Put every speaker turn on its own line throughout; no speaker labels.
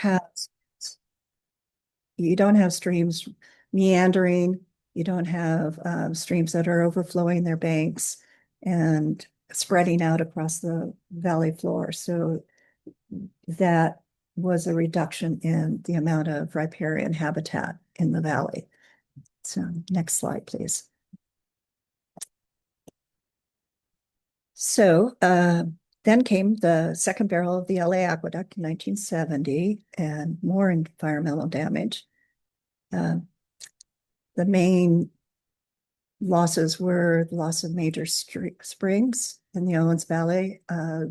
have streams meandering. You don't have streams that are overflowing their banks and spreading out across the valley floor. So that was a reduction in the amount of riparian habitat in the valley. So next slide, please. So then came the second barrel of the LA Aqueduct in 1970 and more environmental damage. The main losses were the loss of major springs in the Owens Valley.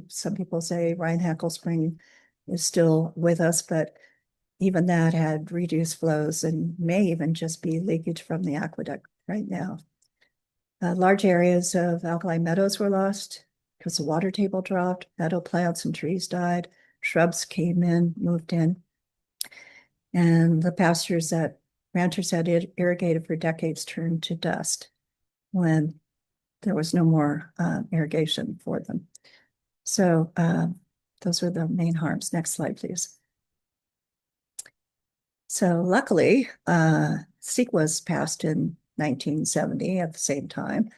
Some people say Reinheckel Spring is still with us, but even that had reduced flows and may even just be leakage from the aqueduct right now. Large areas of alkali meadows were lost because the water table dropped, meadow plants and trees died, shrubs came in, moved in, and the pastures that ranchers had irrigated for decades turned to dust when there was no more irrigation for them. So those were the main harms. Next slide, please. So luckily, CEQA was passed in 1970 at the same time.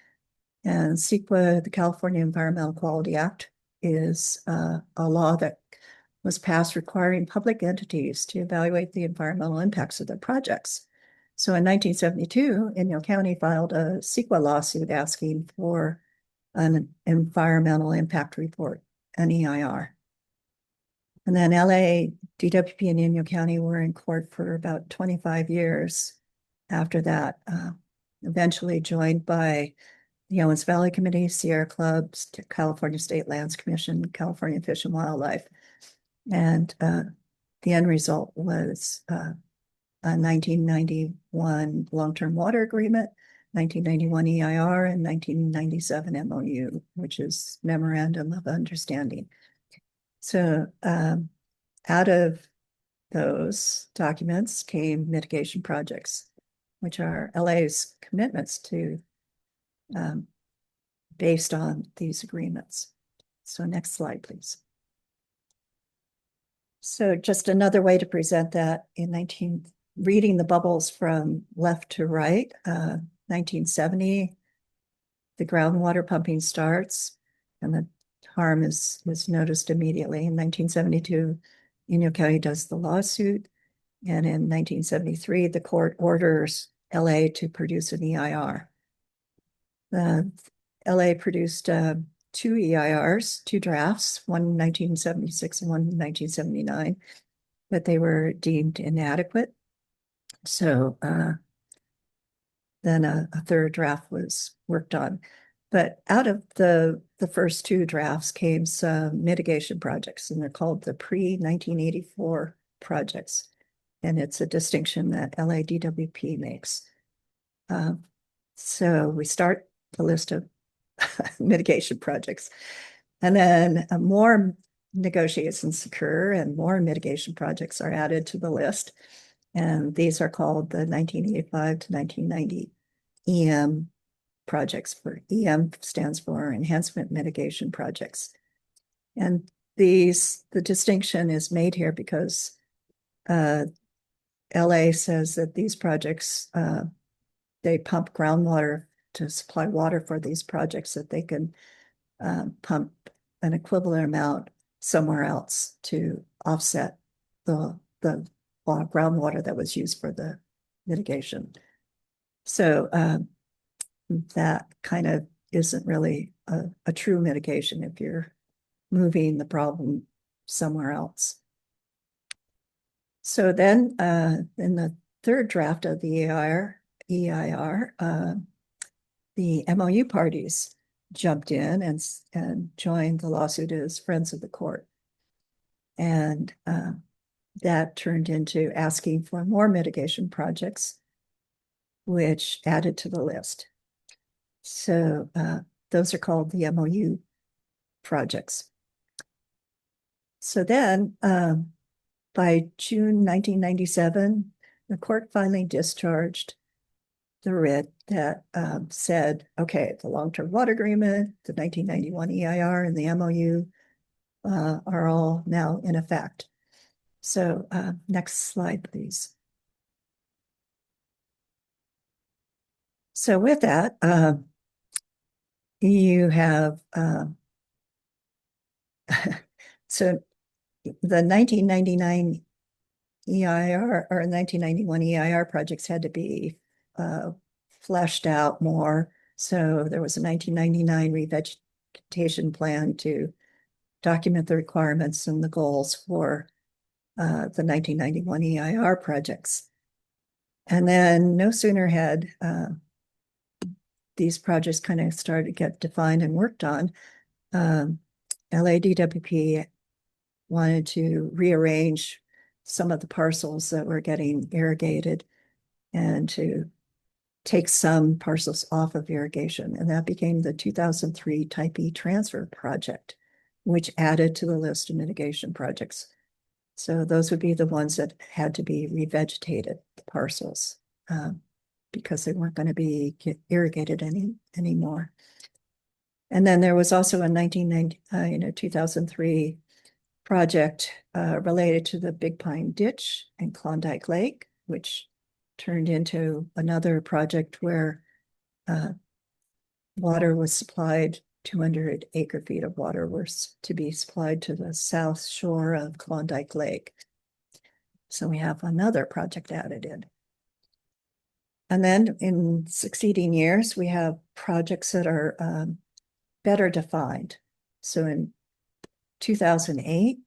And CEQA, the California Environmental Quality Act, is a law that was passed requiring public entities to evaluate the environmental impacts of their projects. So in 1972, Inyo County filed a CEQA lawsuit asking for an environmental impact report, an EIR. And then LA, DWP, and Inyo County were in court for about 25 years after that, eventually joined by the Owens Valley Committee, Sierra Clubs, California State Lands Commission, California Fish and Wildlife. And the end result was a 1991 long-term water agreement, 1991 EIR, and 1997 MOU, which is Memorandum of Understanding. So out of those documents came mitigation projects, which are LA's commitments to based on these agreements. So next slide, please. So just another way to present that reading the bubbles from left to right, 1970, the groundwater pumping starts and the harm is noticed immediately. In 1972, Inyo County does the lawsuit. And in 1973, the court orders LA to produce an EIR. LA produced two EIRs, two drafts, one in 1976 and one in 1979, but they were deemed inadequate. So then a third draft was worked on. But out of the first two drafts came some mitigation projects, and they're called the pre-1984 projects. And it's a distinction that LADWP makes. So we start the list of mitigation projects. And then more negotiations occur and more mitigation projects are added to the list. And these are called the 1985 to 1990 EM projects. For EM stands for Enhancement Mitigation Projects. And the distinction is made here because LA says that these projects, they pump groundwater to supply water for these projects that they can pump an equivalent amount somewhere else to offset the groundwater that was used for the mitigation. So that kind of isn't really a true mitigation if you're moving the problem somewhere else. So then in the third draft of the EIR, the MOU parties jumped in and joined the lawsuit as friends of the court. And that turned into asking for more mitigation projects, which added to the list. So those are called the MOU projects. So then by June 1997, the court finally discharged the writ that said, okay, the long-term water agreement, the 1991 EIR, and the MOU are all now in effect. So next slide, please. So with that, you have, so the 1999 EIR or 1991 EIR projects had to be fleshed out more. So there was a 1999 revegetation plan to document the requirements and the goals for the 1991 EIR projects. And then no sooner had these projects kind of started to get defined and worked on, LADWP wanted to rearrange some of the parcels that were getting irrigated and to take some parcels off of irrigation. And that became the 2003 Type E transfer project, which added to the list of mitigation projects. So those would be the ones that had to be revegetated, the parcels, because they weren't going to be irrigated anymore. And then there was also a 2003 project related to the Big Pine Ditch and Klondike Lake, which turned into another project where water was supplied, 200 acre feet of water was to be supplied to the south shore of Klondike Lake. So we have another project added in. And then in succeeding years, we have projects that are better defined. So in 2008,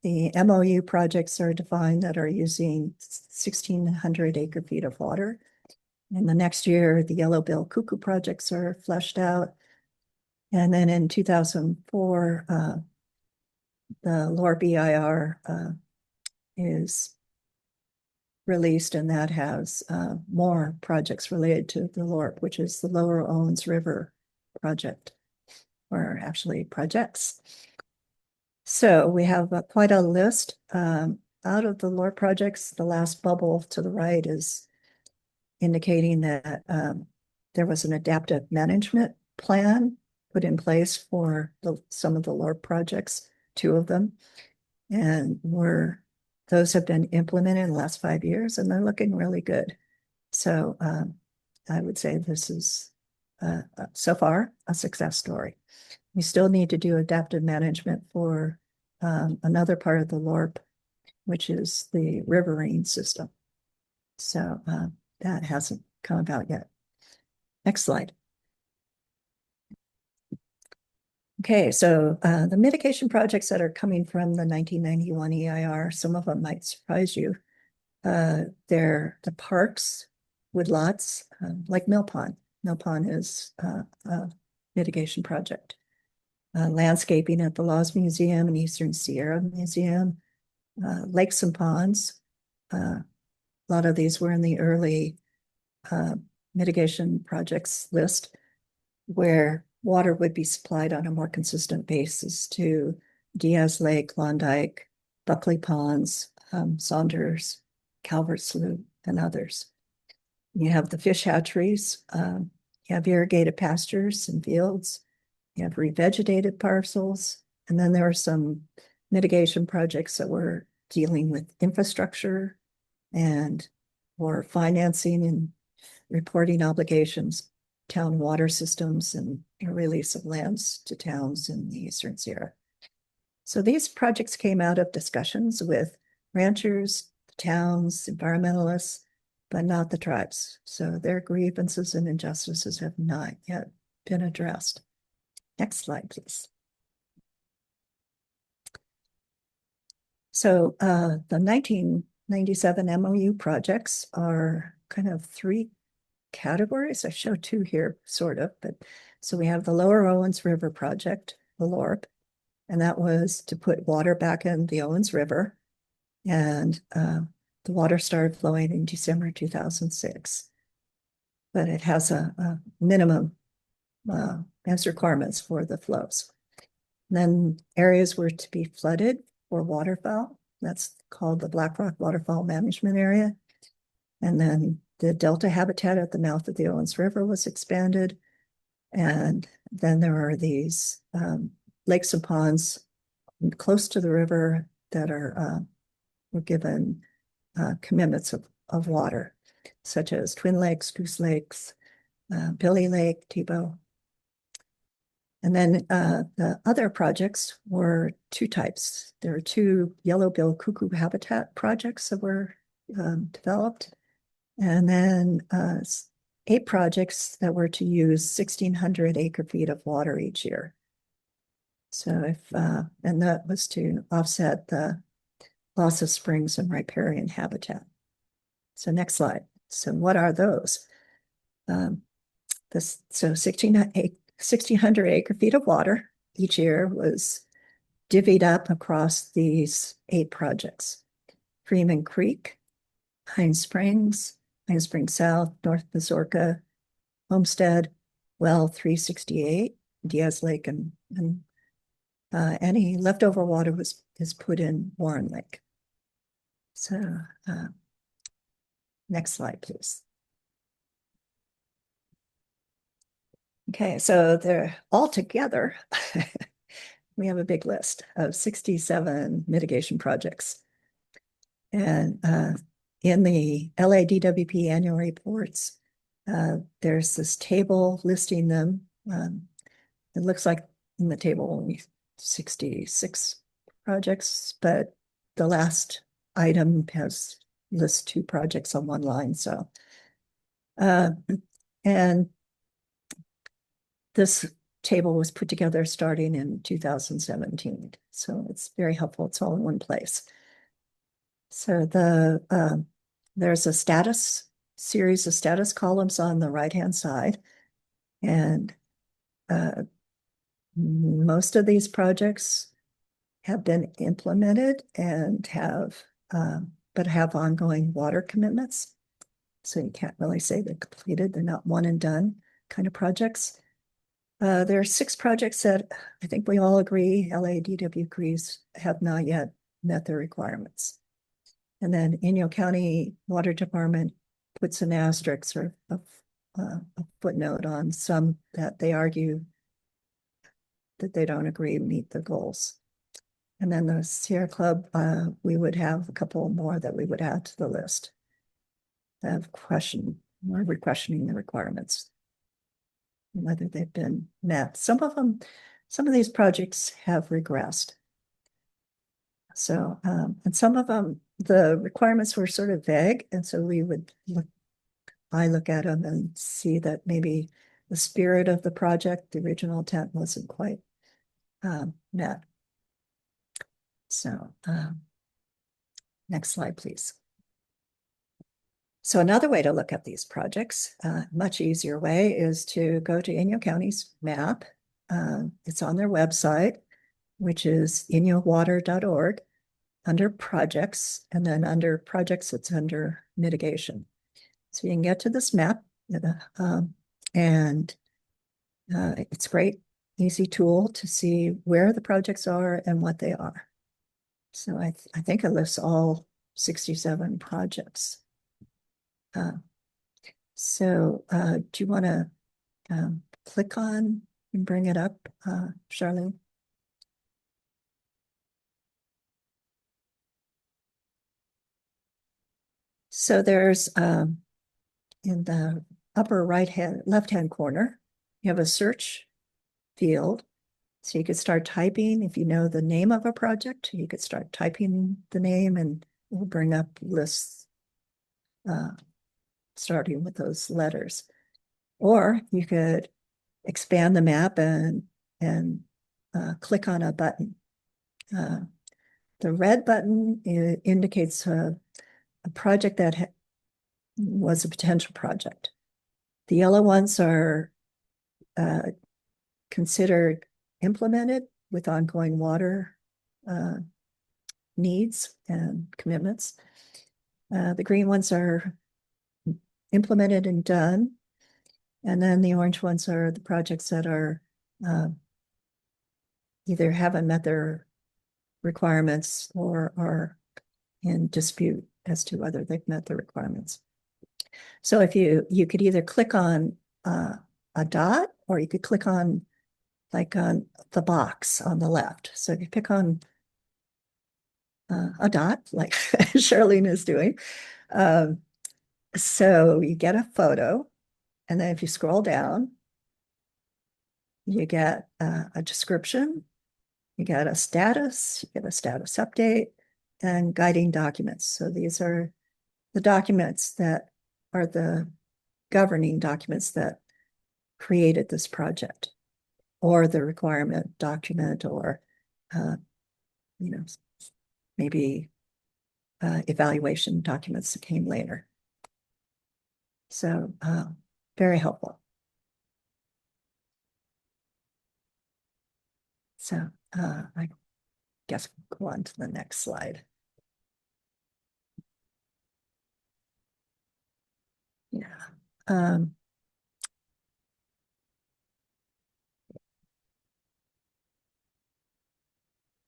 the MOU projects are defined that are using 1,600 acre feet of water. And the next year, the Yellowbill Cuckoo projects are fleshed out. And then in 2004, the LORP EIR is released, and that has more projects related to the LORP, which is the Lower Owens River project, or actually projects. So we have quite a list. Out of the LORP projects, the last bubble to the right is indicating that there was an adaptive management plan put in place for some of the LORP projects, 2 of them. And those have been implemented in the last 5 years, and they're looking really good. So I would say this is so far a success story. We still need to do adaptive management for another part of the LORP, which is the riverine system. So that hasn't come about yet. Next slide. Okay, so the mitigation projects that are coming from the 1991 EIR, some of them might surprise you. They're the parks, woodlots, like Mill Pond. Mill Pond is a mitigation project. Landscaping at the Laws Museum and Eastern Sierra Museum, lakes and ponds. A lot of these were in the early mitigation projects list, where water would be supplied on a more consistent basis to Diaz Lake, Klondike, Buckley Ponds, Saunders, Calvert Slough, and others. You have the fish hatcheries, you have irrigated pastures and fields, you have revegetated parcels, and then there are some mitigation projects that were dealing with infrastructure and for financing and reporting obligations, town water systems, and release of lands to towns in the Eastern Sierra. So these projects came out of discussions with ranchers, towns, environmentalists, but not the tribes. So their grievances and injustices have not yet been addressed. Next slide, please. So the 1997 MOU projects are kind of 3 categories. I show 2 here, sort of, but so we have the Lower Owens River project, the LORP, and that was to put water back in the Owens River. And the water started flowing in December 2006. But it has a minimum as requirements for the flows. And then areas were to be flooded for waterfowl. That's called the Black Rock Waterfowl Management Area. And then the delta habitat at the mouth of the Owens River was expanded. And then there are these lakes and ponds close to the river that are were given commitments of water, such as Twin Lakes, Goose Lakes, Billy Lake, Tebow. And then the other projects were two types. There were two yellow-billed cuckoo habitat projects that were developed, and then 8 projects that were to use 1,600 acre-feet of water each year. So and that was to offset the loss of springs and riparian habitat. So next slide. So what are those? So 1,600 acre-feet of water each year was divvied up across these 8 projects. Freeman Creek, Pine Springs South, North Mazorca, Homestead, Well 368, Diaz Lake, and any leftover water is put in Warren Lake. So next slide, please. Okay, so they're all together. We have a big list of 67 mitigation projects. And in the LADWP annual reports, there's this table listing them. It looks like in the table only 66 projects, but the last item lists 2 projects on one line. So, and this table was put together starting in 2017. So it's very helpful. It's all in one place. So there's a series of status columns on the right-hand side. And most of these projects have been implemented and but have ongoing water commitments. So you can't really say they're completed. They're not one and done kind of projects. There are 6 projects that I think we all agree, LADW agrees, have not yet met their requirements. And then Inyo County Water Department puts an asterisk or a footnote on some that they argue that they don't agree meet the goals. And then the Sierra Club, we would have a couple more that we would add to the list. We're questioning the requirements, whether they've been met. Some of these projects have regressed. So, and some of them, the requirements were sort of vague. And so I look at them and see that maybe the spirit of the project, the original intent, wasn't quite met. So, next slide, please. So another way to look at these projects, much easier way, is to go to Inyo County's map. It's on their website, which is inyowater.org, under projects, and then under projects, it's under mitigation. So you can get to this map, and it's a great, easy tool to see where the projects are and what they are. So I think it lists all 67 projects. Do you want to click on and bring it up, Charlene? So there's in the upper left-hand corner, you have a search field. So you could start typing. If you know the name of a project, you could start typing the name and it will bring up lists starting with those letters. Or you could expand the map and click on a button. The red button indicates a project that was a potential project. The yellow ones are considered implemented with ongoing water needs and commitments. The green ones are implemented and done. And then the orange ones are the projects that are either haven't met their requirements or are in dispute as to whether they've met the requirements. So if you could either click on a dot, or you could click on the box on the left. So if you pick on a dot like Charlene is doing. Um, so you get a photo, and then if you scroll down, you get a description, you get a status, you get a status update, and guiding documents. So these are the documents that are the governing documents that created this project, or the requirement document, or uh, you know, maybe evaluation documents that came later. So very helpful. So I guess we'll go on to the next slide. Yeah.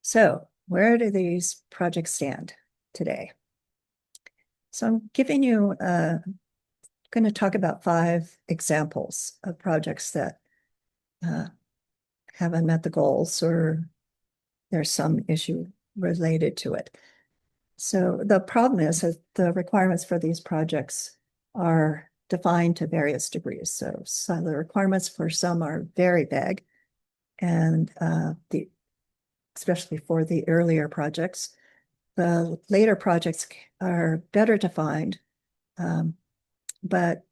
So where do these projects stand today? So I'm giving you, going to talk about 5 examples of projects that haven't met the goals, or there's some issue related to it. So the problem is that the requirements for these projects are defined to various degrees. So the requirements for some are very vague, and especially for the earlier projects. The later projects are better defined, but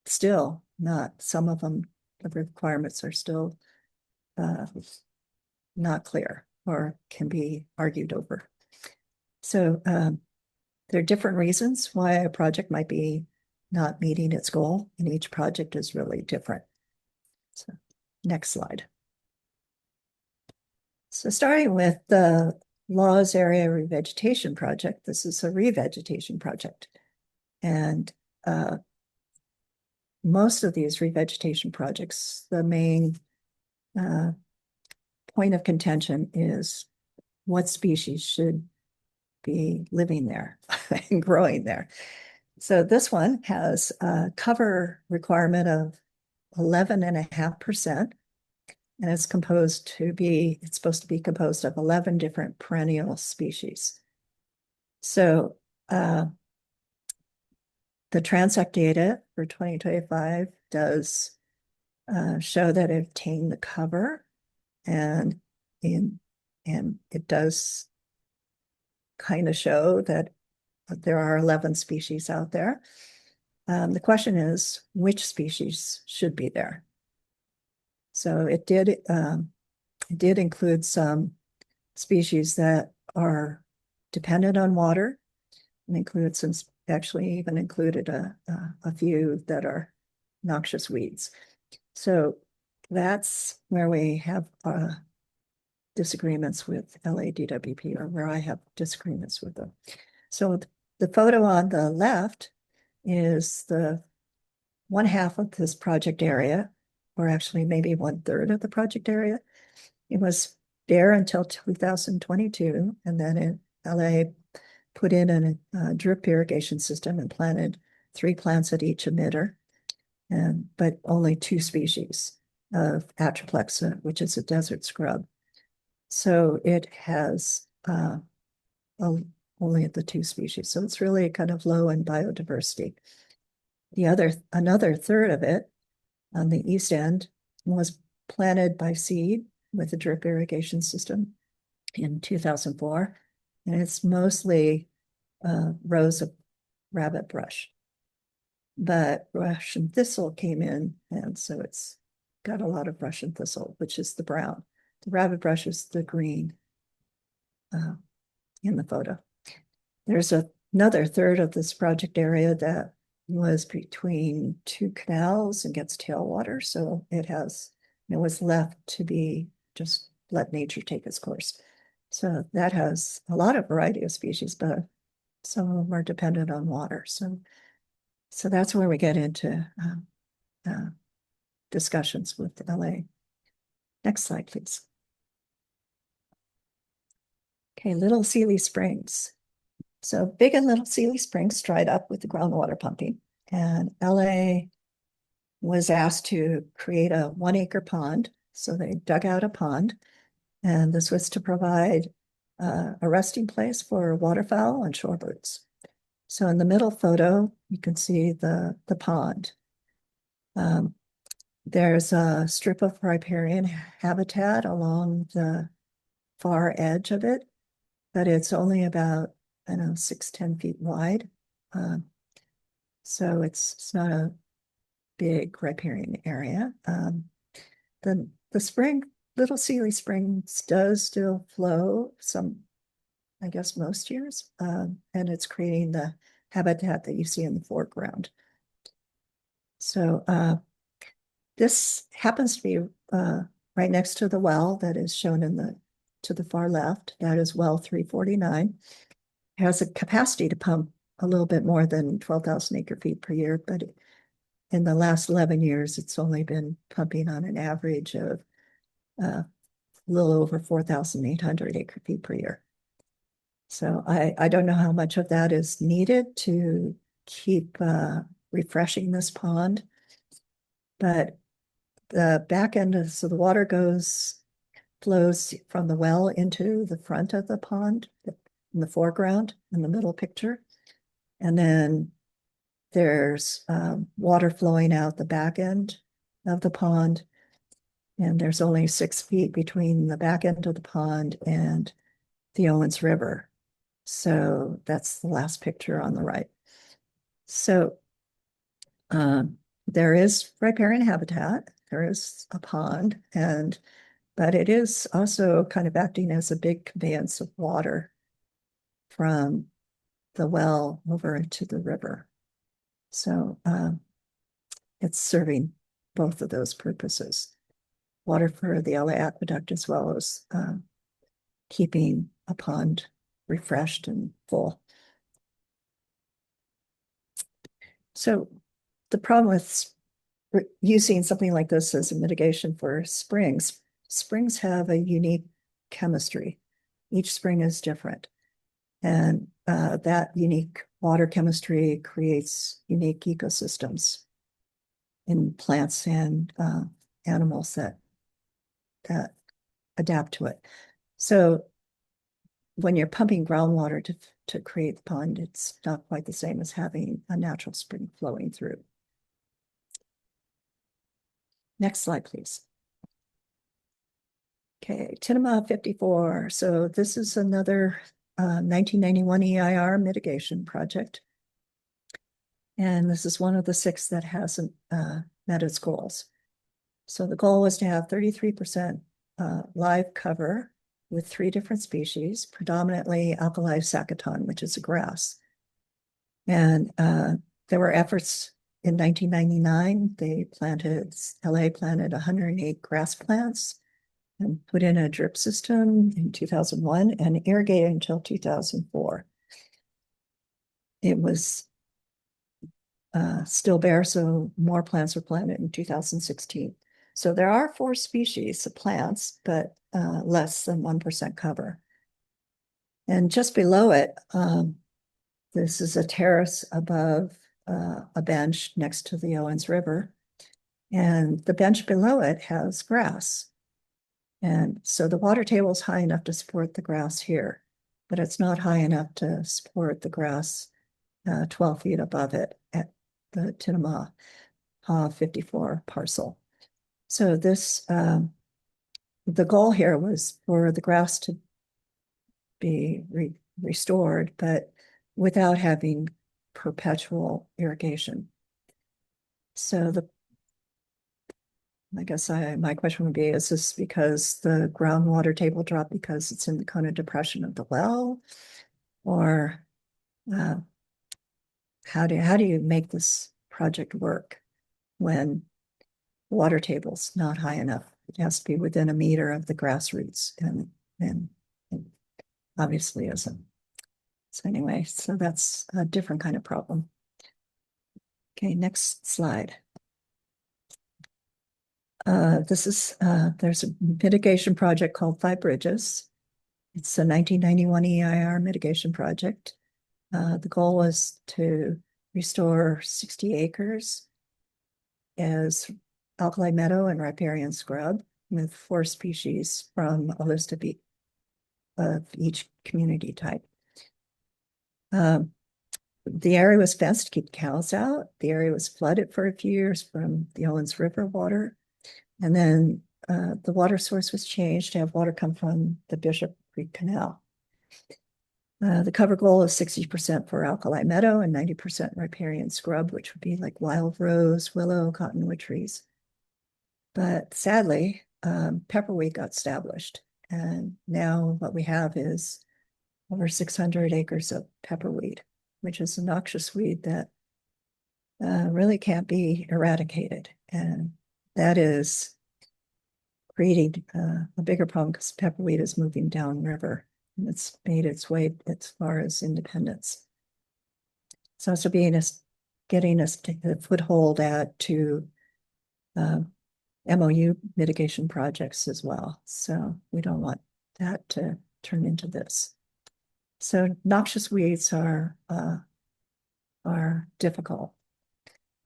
still not. Some of them, the requirements are still not clear or can be argued over. So there are different reasons why a project might be not meeting its goal, and each project is really different. So next slide. So starting with the Laws Area Revegetation Project, this is a revegetation project. And most of these revegetation projects, the main point of contention is what species should be living there and growing there. So this one has a cover requirement of 11.5%. And it's supposed to be composed of 11 different perennial species. So the Transect data for 2025 does show that it obtained the cover, and it does kind of show that there are 11 species out there. The question is, which species should be there? So it did include some species that are dependent on water, and include some, actually even included a few that are noxious weeds. So that's where we have disagreements with LADWP, or where I have disagreements with them. So the photo on the left is the 1/2 of this project area, or actually maybe 1/3 of the project area. It was bare until 2022, and then LA put in a drip irrigation system and planted 3 plants at each emitter, but only 2 species of Atriplexa, which is a desert scrub. So it has only the 2 species. So it's really kind of low in biodiversity. Another third of it on the east end was planted by seed with a drip irrigation system in 2004. And it's mostly rows of rabbit brush. But Russian thistle came in, and so it's got a lot of Russian thistle, which is the brown. The rabbit brush is the green in the photo. There's another third of this project area that was between 2 canals and gets tailwater. So it was left to be just let nature take its course. So that has a lot of variety of species, but some of them are dependent on water. So that's where we get into discussions with LA. Next slide, please. Okay, Little Sealy Springs. So Big and Little Sealy Springs dried up with the groundwater pumping, and LA was asked to create a 1-acre pond. So they dug out a pond, and this was to provide a resting place for waterfowl and shorebirds. So in the middle photo, you can see the pond. There's a strip of riparian habitat along the far edge of it, but it's only about, I don't know, 6-10 feet wide. So it's not a big riparian area. The spring, Little Sealy Springs does still flow some, I guess, most years, and it's creating the habitat that you see in the foreground. So this happens to be right next to the well that is shown to the far left. That is well 349. It has a capacity to pump a little bit more than 12,000 acre feet per year, but in the last 11 years, it's only been pumping on an average of a little over 4,800 acre feet per year. So I don't know how much of that is needed to keep refreshing this pond, but the back end so the water flows from the well into the front of the pond in the foreground in the middle picture. And then there's water flowing out the back end of the pond. And there's only 6 feet between the back end of the pond and the Owens River. So that's the last picture on the right. So there is riparian habitat, there is a pond, but it is also kind of acting as a big conveyance of water from the well over into the river. So it's serving both of those purposes. Water for the LA Aqueduct as well as keeping a pond refreshed and full. So the problem with using something like this as a mitigation for springs have a unique chemistry. Each spring is different. And that unique water chemistry creates unique ecosystems in plants and animals that adapt to it. So when you're pumping groundwater to create the pond, it's not quite the same as having a natural spring flowing through. Next slide, please. Okay, Tinema 54. So this is another 1991 EIR mitigation project. And this is one of the 6 that hasn't met its goals. So the goal was to have 33% live cover with 3 different species, predominantly alkali sacchaton, which is a grass. And there were efforts in 1999. LA planted 108 grass plants and put in a drip system in 2001 and irrigated until 2004. It was still bare, so more plants were planted in 2016. So there are 4 species of plants, but less than 1% cover. And just below it, this is a terrace above a bench next to the Owens River. And the bench below it has grass. And so the water table is high enough to support the grass here, but it's not high enough to support the grass 12 feet above it at the Tinema 54 parcel. So this, the goal here was for the grass to be restored, but without having perpetual irrigation. So I guess my question would be, is this because the groundwater table dropped because it's in the Kona depression of the well? Or how do you make this project work when water table's not high enough? It has to be within a meter of the grass roots, and obviously isn't. So anyway, so that's a different kind of problem. Okay, next slide. There's a mitigation project called 5 Bridges. It's a 1991 EIR mitigation project. The goal was to restore 60 acres as alkali meadow and riparian scrub with 4 species from a list of of each community type. The area was fenced to keep cows out. The area was flooded for a few years from the Owens River water. And then the water source was changed to have water come from the Bishop Creek Canal. The cover goal is 60% for alkali meadow and 90% riparian scrub, which would be like wild rose, willow, cottonwood trees. But sadly, pepperweed got established. And now what we have is over 600 acres of pepperweed, which is a noxious weed that really can't be eradicated. And that is creating a bigger problem because pepperweed is moving downriver and it's made its way as far as Independence. It's also getting us to the foothold to MOU mitigation projects as well. So we don't want that to turn into this. So noxious weeds are difficult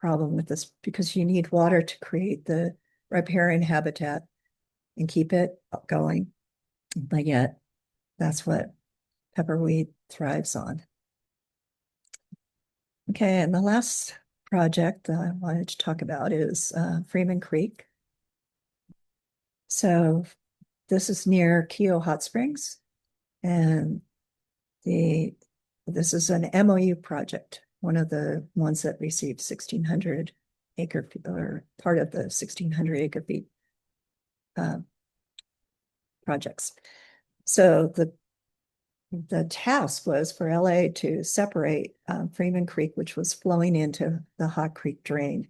problem with this because you need water to create the riparian habitat and keep it going. But yet that's what pepperweed thrives on. Okay, and the last project that I wanted to talk about is Freeman Creek. So this is near Keogh Hot Springs, and this is an MOU project, one of the ones that received 1,600 acre or part of the 1,600 acre feet projects. So the task was for LA to separate Freeman Creek, which was flowing into the Hot Creek drain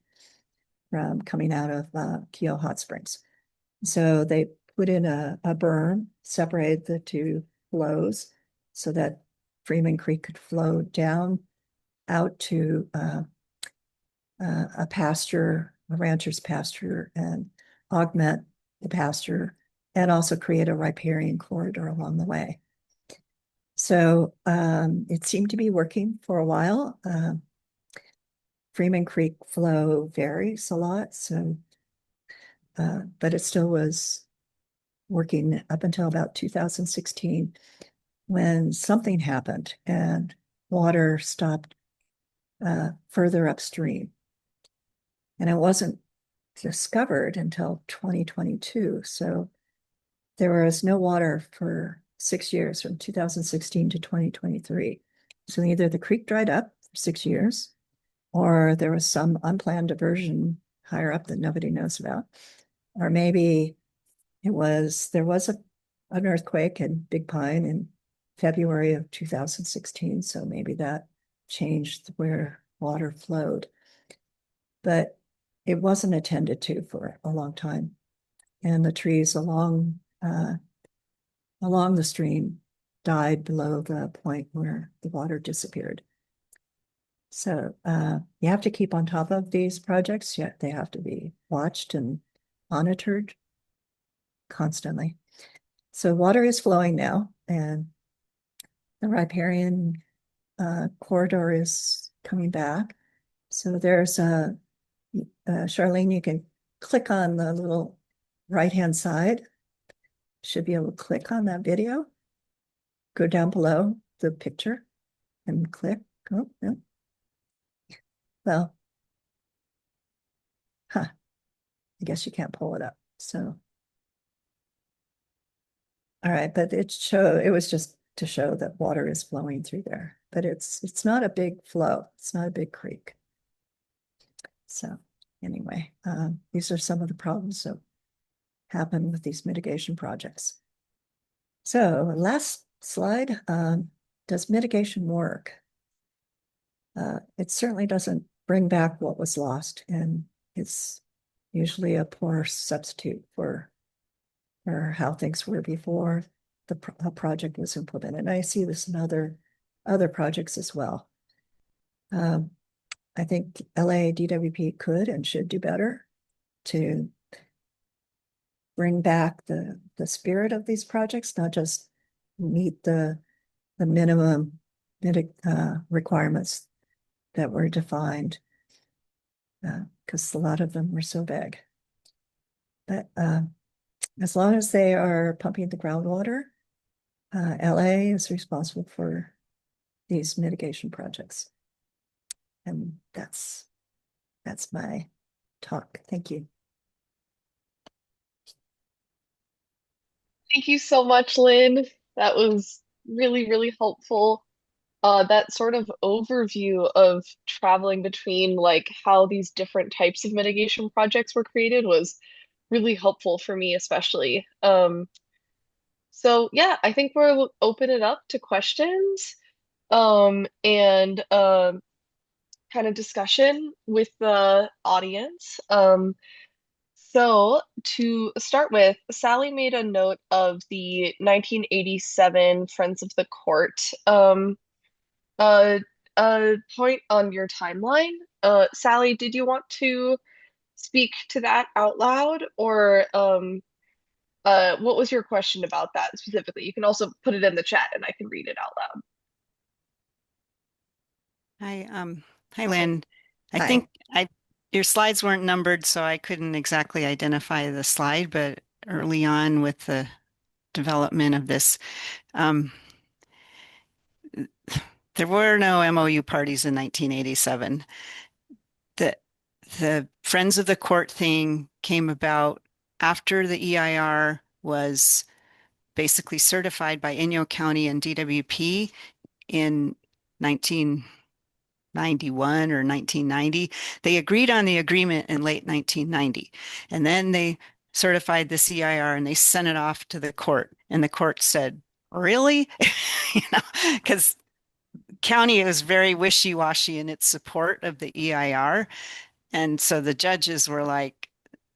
from coming out of Keogh Hot Springs. So they put in a berm, separated the two flows so that Freeman Creek could flow down out to a pasture, a rancher's pasture, and augment the pasture and also create a riparian corridor along the way. So it seemed to be working for a while. Freeman Creek flow varies a lot, so but it still was working up until about 2016 when something happened and water stopped further upstream. And it wasn't discovered until 2022. So there was no water for 6 years from 2016 to 2023. So either the creek dried up for 6 years or there was some unplanned diversion higher up that nobody knows about. Or maybe there was an earthquake in Big Pine in February of 2016. So maybe that changed where water flowed. But it wasn't attended to for a long time. And the trees along the stream died below the point where the water disappeared. So you have to keep on top of these projects, yet they have to be watched and monitored constantly. So water is flowing now, and the riparian corridor is coming back. So there's Charlene, you can click on the little right-hand side. Should be able to click on that video. Go down below the picture and click. Oh, no. Well, I guess you can't pull it up. So, all right, but it was just to show that water is flowing through there, but it's not a big flow. It's not a big creek. So anyway, these are some of the problems that happen with these mitigation projects. So last slide, does mitigation work? It certainly doesn't bring back what was lost, and it's usually a poor substitute for how things were before the project was implemented. And I see this in other projects as well. I think LA DWP could and should do better to bring back the spirit of these projects, not just meet the minimum requirements that were defined, because a lot of them were so vague. But as long as they are pumping the groundwater, LA is responsible for these mitigation projects. And that's my talk. Thank you.
Thank you so much, Lynn. That was really, really helpful. That sort of overview of traveling between like how these different types of mitigation projects were created was really helpful for me, especially. So yeah, I think we'll open it up to questions, and kind of discussion with the audience. So to start with, Sally made a note of the 1987 Friends of the Court uh, point on your timeline. Sally, did you want to speak to that out loud, or what was your question about that specifically? You can also put it in the chat and I can read it out loud.
Hi, hi, Lynn. I
Hi.
think your slides weren't numbered, so I couldn't exactly identify the slide, but early on with the development of this, um, there were no MOU parties in 1987. The the Friends of the Court thing came about after the EIR was basically certified by Inyo County and DWP in 1991 or 1990. They agreed on the agreement in late 1990. And then they certified the CIR and they sent it off to the court. And the court said, really? You know, because county was very wishy-washy in its support of the EIR. And so the judges were like,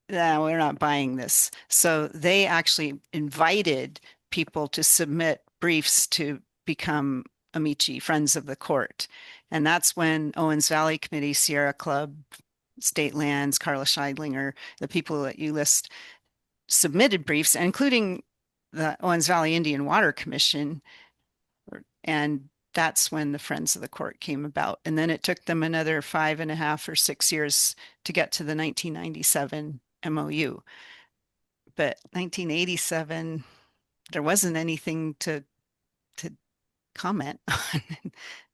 no, we're not buying this. So they actually invited people to submit briefs to become Amici, Friends of the Court. And that's when Owens Valley Committee, Sierra Club, State Lands, Carla Scheidlinger, the people that you list submitted briefs, including the Owens Valley Indian Water Commission. And that's when the Friends of the Court came about. And then it took them another 5.5 or 6 years to get to the 1997 MOU. But 1987, there wasn't anything to comment on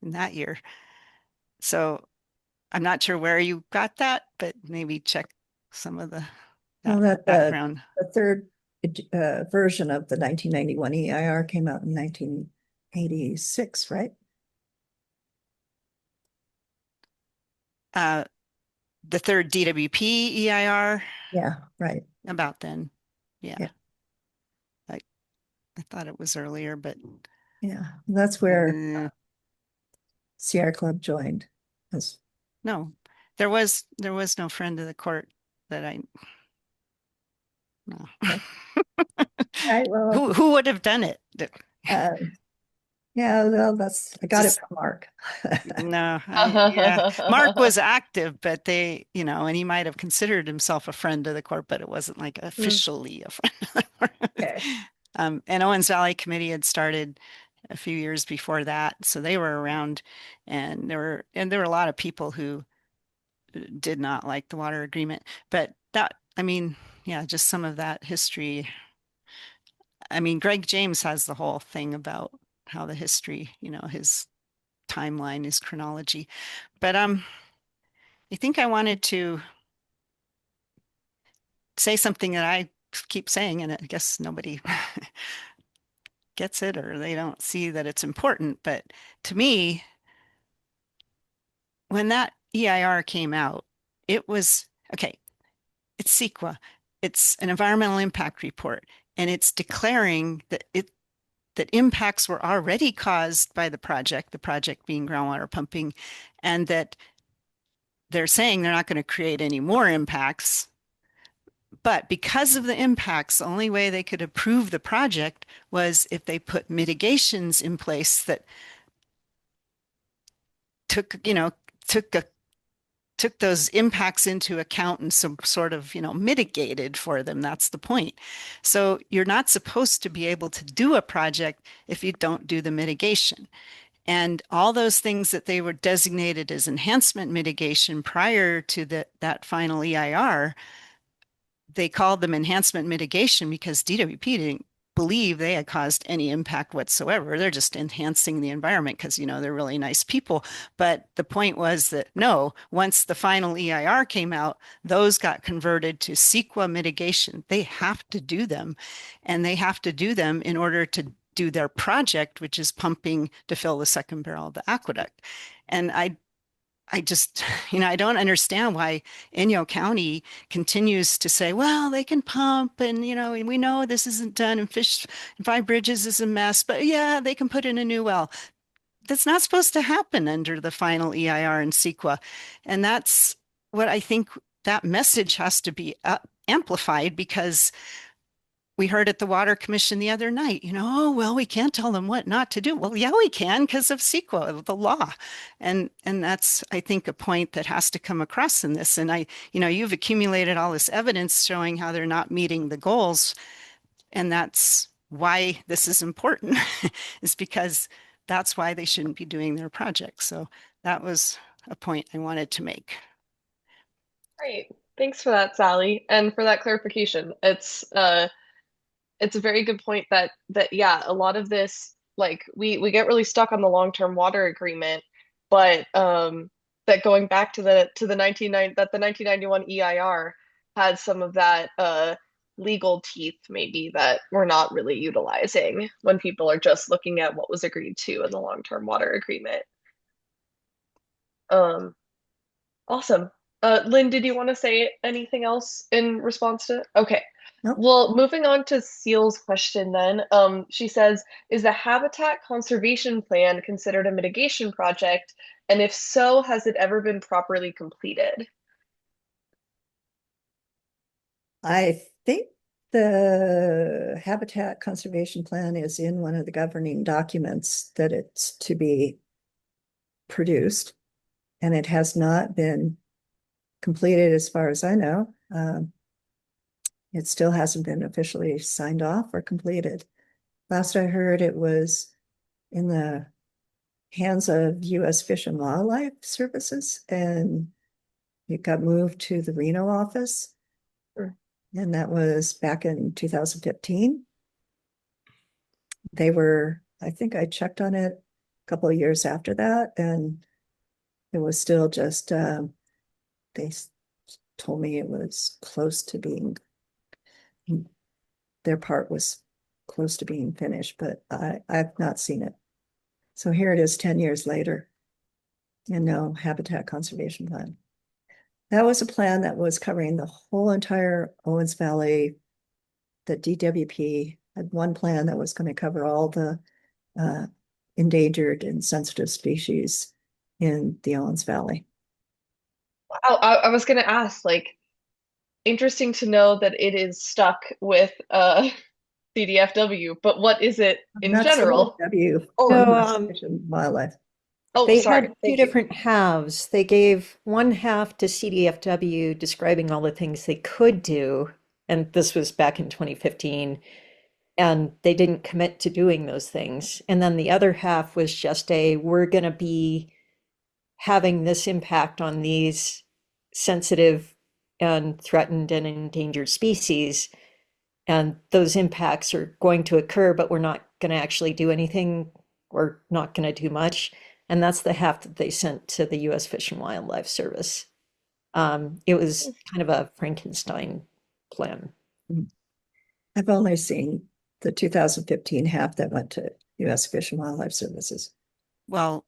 in that year. So I'm not sure where you got that, but maybe check some of
Well,
that
that
background.
the third version of the 1991 EIR came out in 1986, right?
Uh, the third DWP EIR,
Yeah, right.
about then. Yeah,
Yeah,
I, I thought it was earlier, but
yeah. That's where
uh,
Sierra Club joined. As,
no, there was no friend of the court that I no.
okay. All right, well,
Who would have done it?
uh, yeah, well, I got it
Just
from Mark.
no, yeah. Mark was active, but and he might have considered himself a friend of the court, but it wasn't like
Mm,
officially a friend of the court.
okay.
And Owens Valley Committee had started a few years before that, so they were around, and there were a lot of people who did not like the water agreement. But I mean, yeah, just some of that history. I mean, Greg James has the whole thing about how the history, his timeline, his chronology. But I think I wanted to say something that I keep saying, and I guess nobody gets it or they don't see that it's important. But to me, when that EIR came out, it was okay, it's CEQA, it's an environmental impact report, and it's declaring that impacts were already caused by the project being groundwater pumping, and that they're saying they're not going to create any more impacts. But because of the impacts, the only way they could approve the project was if they put mitigations in place that took, took a took those impacts into account and some sort of, mitigated for them. That's the point. So you're not supposed to be able to do a project if you don't do the mitigation. And all those things that they were designated as enhancement mitigation prior to that final EIR, they called them enhancement mitigation because DWP didn't believe they had caused any impact whatsoever. They're just enhancing the environment because, they're really nice people. But the point was that no, once the final EIR came out, those got converted to CEQA mitigation. They have to do them, and they have to do them in order to do their project, which is pumping to fill the second barrel of the aqueduct. And I just, I don't understand why Inyo County continues to say, well, they can pump and, we know this isn't done and Fish and Five Bridges is a mess, but yeah, they can put in a new well. That's not supposed to happen under the final EIR and CEQA. And that's what I think that message has to be amplified because we heard at the Water Commission the other night, oh, well, we can't tell them what not to do. Well, yeah, we can because of CEQA, the law. And that's, I think, a point that has to come across in this. And you've accumulated all this evidence showing how they're not meeting the goals. And that's why this is important, is because that's why they shouldn't be doing their project. So that was a point I wanted to make.
Great. Thanks for that, Sally, and for that clarification. It's a very good point that yeah, a lot of this, like we get really stuck on the long-term water agreement, but that going back to the 1991 EIR had some of that legal teeth maybe that we're not really utilizing when people are just looking at what was agreed to in the long-term water agreement. Um, awesome. Lynn, did you want to say anything else in response to? Okay.
Nope.
Well, moving on to Seal's question then. She says, is the habitat conservation plan considered a mitigation project? And if so, has it ever been properly completed?
I think the Habitat Conservation Plan is in one of the governing documents that it's to be produced, and it has not been completed as far as I know. It still hasn't been officially signed off or completed. Last I heard, it was in the hands of U.S. Fish and Wildlife Services, and it got moved to the Reno office.
Sure.
And that was back in 2015. I think I checked on it a couple of years after that, and it was still just, they told me it was close to being, their part was close to being finished, but I've not seen it. So here it is 10 years later, and no habitat conservation plan. That was a plan that was covering the whole entire Owens Valley. The DWP had one plan that was going to cover all the endangered and sensitive species in the Owens Valley.
Wow, I was going to ask, like, interesting to know that it is stuck with CDFW, but what is it in
Not
general?
CDFW,
Oh,
No,
Fish and Wildlife.
oh,
they
sorry.
had two
Thank you.
different halves. They gave one half to CDFW describing all the things they could do, and this was back in 2015, and they didn't commit to doing those things. And then the other half was just we're going to be having this impact on these sensitive and threatened and endangered species, and those impacts are going to occur, but we're not going to actually do anything. We're not going to do much. And that's the half that they sent to the U.S. Fish and Wildlife Service. It was kind of a Frankenstein plan.
I've only seen the 2015 half that went to U.S. Fish and Wildlife Services.
Well,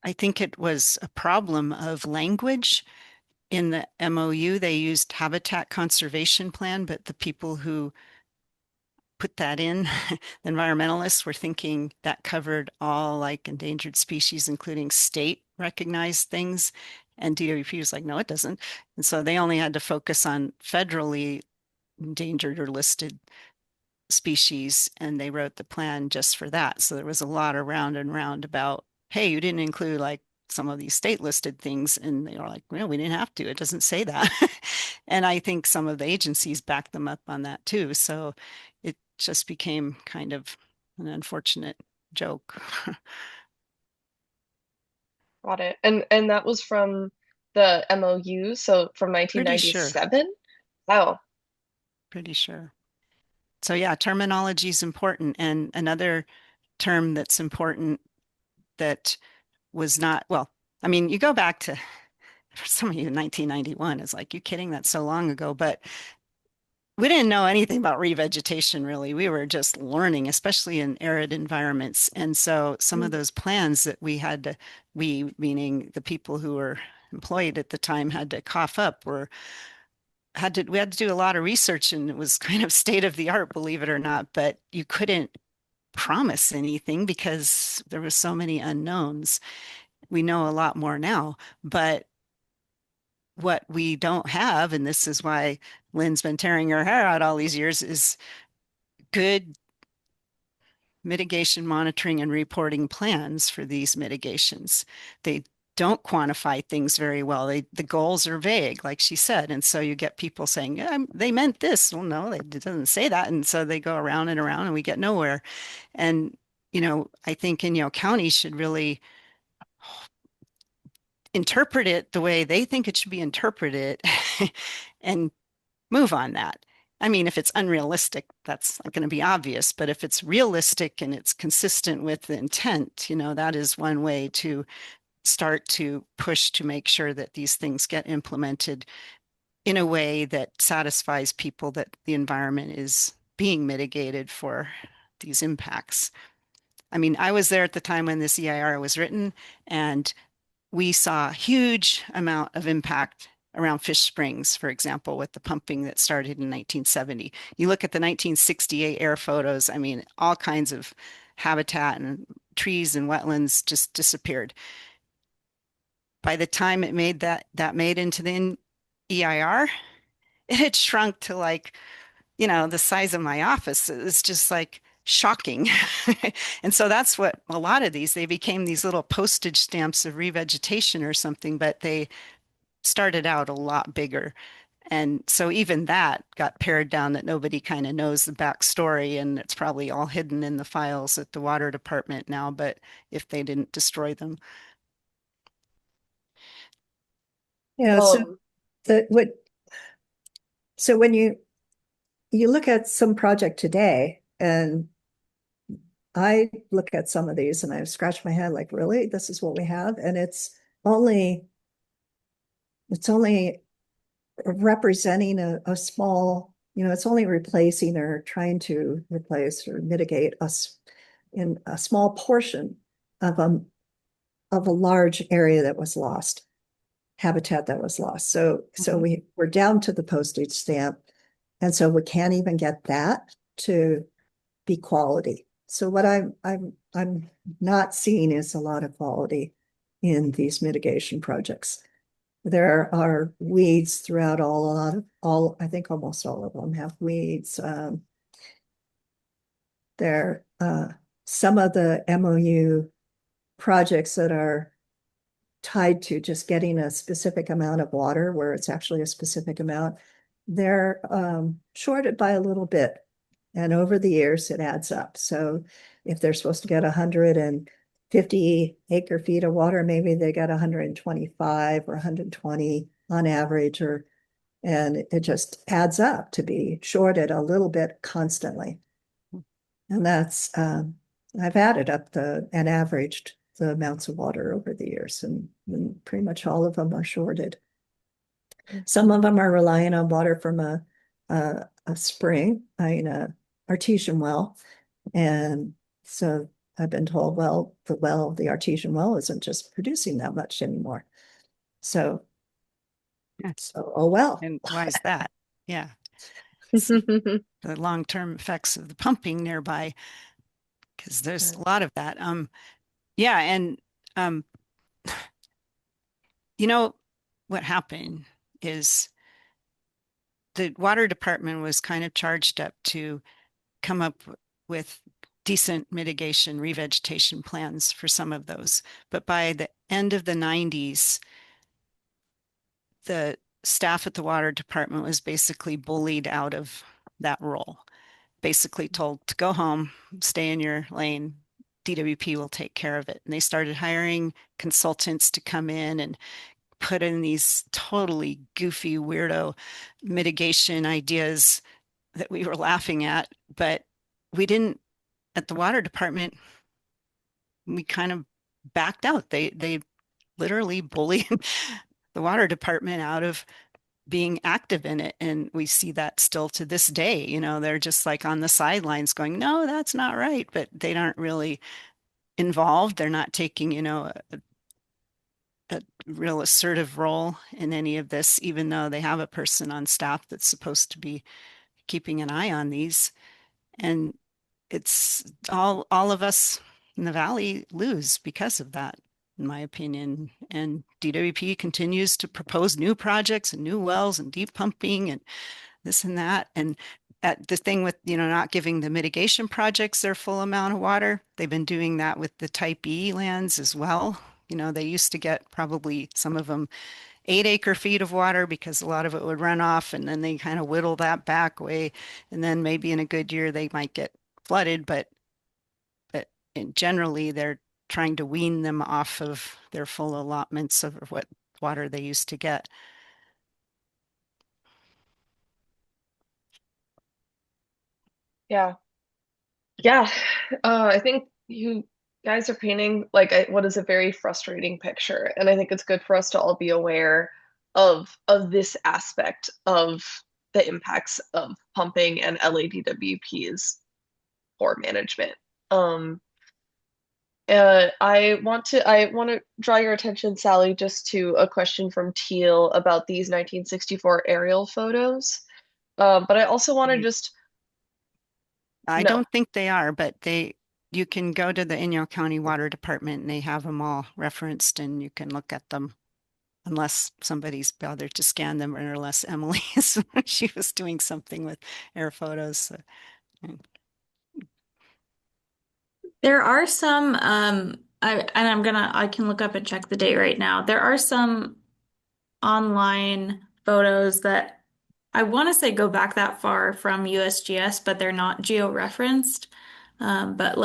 I think it was a problem of language. In the MOU, they used habitat conservation plan, but the people who put that in, the environmentalists were thinking that covered all like endangered species, including state recognized things. And DWP was like, no, it doesn't. And so they only had to focus on federally endangered or listed species, and they wrote the plan just for that. So there was a lot of round and round about, hey, you didn't include like some of these state listed things. And they were like, well, we didn't have to. It doesn't say that. And I think some of the agencies backed them up on that too. So it just became kind of an unfortunate joke.
Got it. And that was from the MOU, so from
Pretty sure.
1997? Wow.
Pretty sure. So yeah, terminology is important. And another term that's important that was not, well, I mean, you go back to, for some of you, 1991 is like, you kidding? That's so long ago. But we didn't know anything about revegetation, really. We were just learning, especially in arid environments. And so some of those plans that we had to, we, meaning the people who were employed at the time, had to cough up were, we had to do a lot of research, and it was kind of state of the art, believe it or not, but you couldn't promise anything because there was so many unknowns. We know a lot more now, but what we don't have, and this is why Lynn's been tearing her hair out all these years, is good mitigation monitoring and reporting plans for these mitigations. They don't quantify things very well. The goals are vague, like she said. And so you get people saying, yeah, they meant this. Well, no, it doesn't say that. And so they go around and around and we get nowhere. And, I think, counties should really interpret it the way they think it should be interpreted and move on that. I mean, if it's unrealistic, that's not going to be obvious. But if it's realistic and it's consistent with the intent, that is one way to start to push to make sure that these things get implemented in a way that satisfies people that the environment is being mitigated for these impacts. I mean, I was there at the time when this EIR was written, and we saw a huge amount of impact around Fish Springs, for example, with the pumping that started in 1970. You look at the 1968 air photos, I mean, all kinds of habitat and trees and wetlands just disappeared. By the time it made that made into the EIR, it had shrunk to like, the size of my office. It was just like shocking. And so that's what a lot of these, they became these little postage stamps of revegetation or something, but they started out a lot bigger. And so even that got pared down, that nobody kind of knows the backstory, and it's probably all hidden in the files at the water department now, but if they didn't destroy them.
Yeah, so
Um,
when you look at some project today, and I look at some of these and I scratch my head like, really, this is what we have? And it's only representing a small, it's only replacing or trying to replace or mitigate us in a small portion of a large area that was lost, habitat that was lost. So we're down to the postage stamp. And so we can't even get that to be quality. So what I'm not seeing is a lot of quality in these mitigation projects. There are weeds throughout I think almost all of them have weeds. Some of the MOU projects that are tied to just getting a specific amount of water, where it's actually a specific amount, they're shorted by a little bit. And over the years, it adds up. So if they're supposed to get 150 acre feet of water, maybe they get 125 or 120 on average, and it just adds up to be shorted a little bit constantly. And I've added up and averaged the amounts of water over the years, and pretty much all of them are shorted. Some of them are relying on water from a spring, an artesian well. And so I've been told, well, the artesian well isn't just producing that much anymore. So, oh well.
And why is that? Yeah. The long-term effects of the pumping nearby, because there's a lot of that. Yeah, and um, what happened is the water department was kind of charged up to come up with decent mitigation revegetation plans for some of those. But by the end of the 90s, the staff at the water department was basically bullied out of that role, basically told to go home, stay in your lane. DWP will take care of it. And they started hiring consultants to come in and put in these totally goofy, weirdo mitigation ideas that we were laughing at, but we didn't, at the water department, we kind of backed out. They literally bullied the water department out of being active in it. And we see that still to this day. They're just like on the sidelines going, no, that's not right. But they aren't really involved. They're not taking, a real assertive role in any of this, even though they have a person on staff that's supposed to be keeping an eye on these. And it's all of us in the valley lose because of that, in my opinion. And DWP continues to propose new projects and new wells and deep pumping and this and that. And at the thing with, not giving the mitigation projects their full amount of water, they've been doing that with the type E lands as well. They used to get probably some of them 8 acre-feet of water because a lot of it would run off, and then they kind of whittle that back way. And then maybe in a good year they might get flooded, but generally they're trying to wean them off of their full allotments of what water they used to get.
Yeah. Yeah. I think you guys are painting like what is a very frustrating picture. And I think it's good for us to all be aware of this aspect of the impacts of pumping and LADWP's poor management. I want to draw your attention, Sally, just to a question from Teal about these 1964 aerial photos. But I also want to just
I
no.
don't think they are, but you can go to the Inyo County Water Department and they have them all referenced and you can look at them unless somebody's bothered to scan them, or unless Emily she was doing something with air photos. So,
There are some, I can look up and check the date right now. There are some online photos that I want to say go back that far from USGS, but they're not geo-referenced. But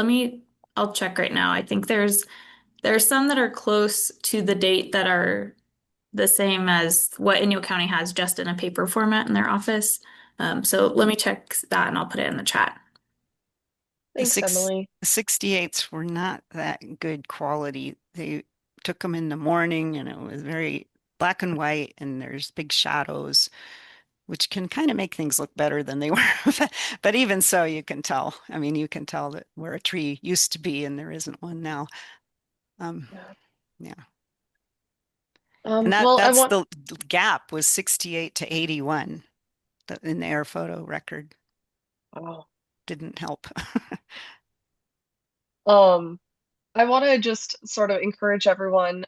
I'll check right now. I think there's some that are close to the date that are the same as what Inyo County has, just in a paper format in their office. So let me check that and I'll put it in the chat.
Thanks, Emily.
The 68s were not that good quality. They took them in the morning and it was very black and white and there's big shadows, which can kind of make things look better than they were. But even so, you can tell. I mean, you can tell that where a tree used to be and there isn't one now. Yeah. And
Well,
that's the gap was 68 to 81 in the air photo record.
Wow.
Didn't help.
I want to just sort of encourage everyone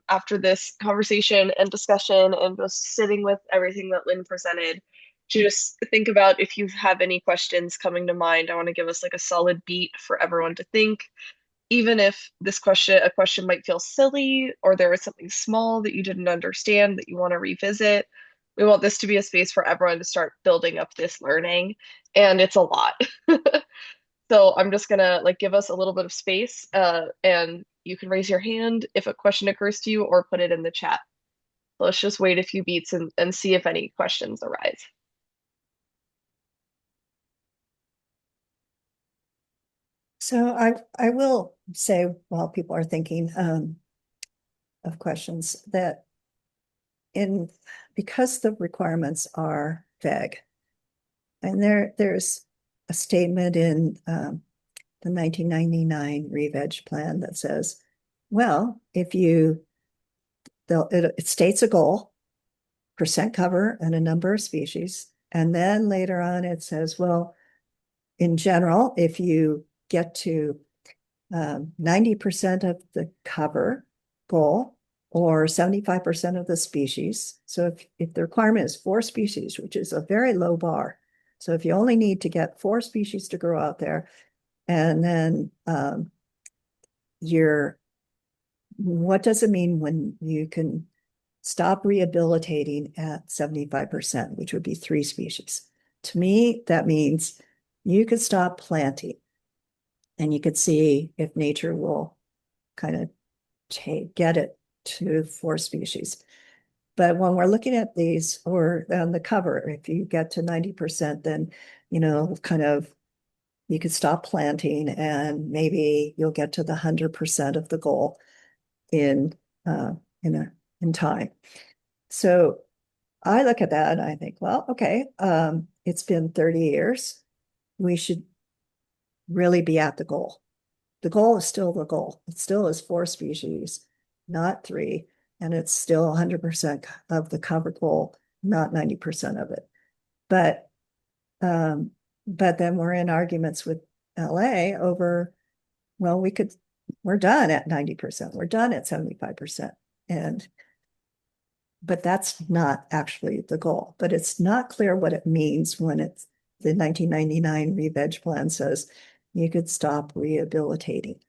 after this conversation and discussion and just sitting with everything that Lynn presented to just think about if you have any questions coming to mind. I want to give us like a solid beat for everyone to think. Even if a question might feel silly or there is something small that you didn't understand that you want to revisit, we want this to be a space for everyone to start building up this learning, and it's a lot. So I'm just gonna like give us a little bit of space, and you can raise your hand if a question occurs to you or put it in the chat. Let's just wait a few beats and see if any questions arise.
So I will say, while people are thinking of questions, that because the requirements are vague, and there's a statement in the 1999 re-veg plan that says, well, it states a goal, percent cover, and a number of species. And then later on, it says, well, in general, if you get to 90% of the cover goal or 75% of the species. So if the requirement is 4 species, which is a very low bar. So if you only need to get 4 species to grow out there, and then what does it mean when you can stop rehabilitating at 75%, which would be 3 species? To me, that means you could stop planting and you could see if nature will kind of get it to 4 species. But when we're looking at these, or on the cover, if you get to 90%, then, kind of, you could stop planting and maybe you'll get to the 100% of the goal in, uh, in time. So I look at that and I think, well, okay, it's been 30 years. We should really be at the goal. The goal is still the goal. It still is 4 species, not 3. And it's still 100% of the cover goal, not 90% of it. But then we're in arguments with LA over, well, we're done at 90%. We're done at 75%. But that's not actually the goal. But it's not clear what it means when it's the 1999 re-veg plan says you could stop rehabilitating.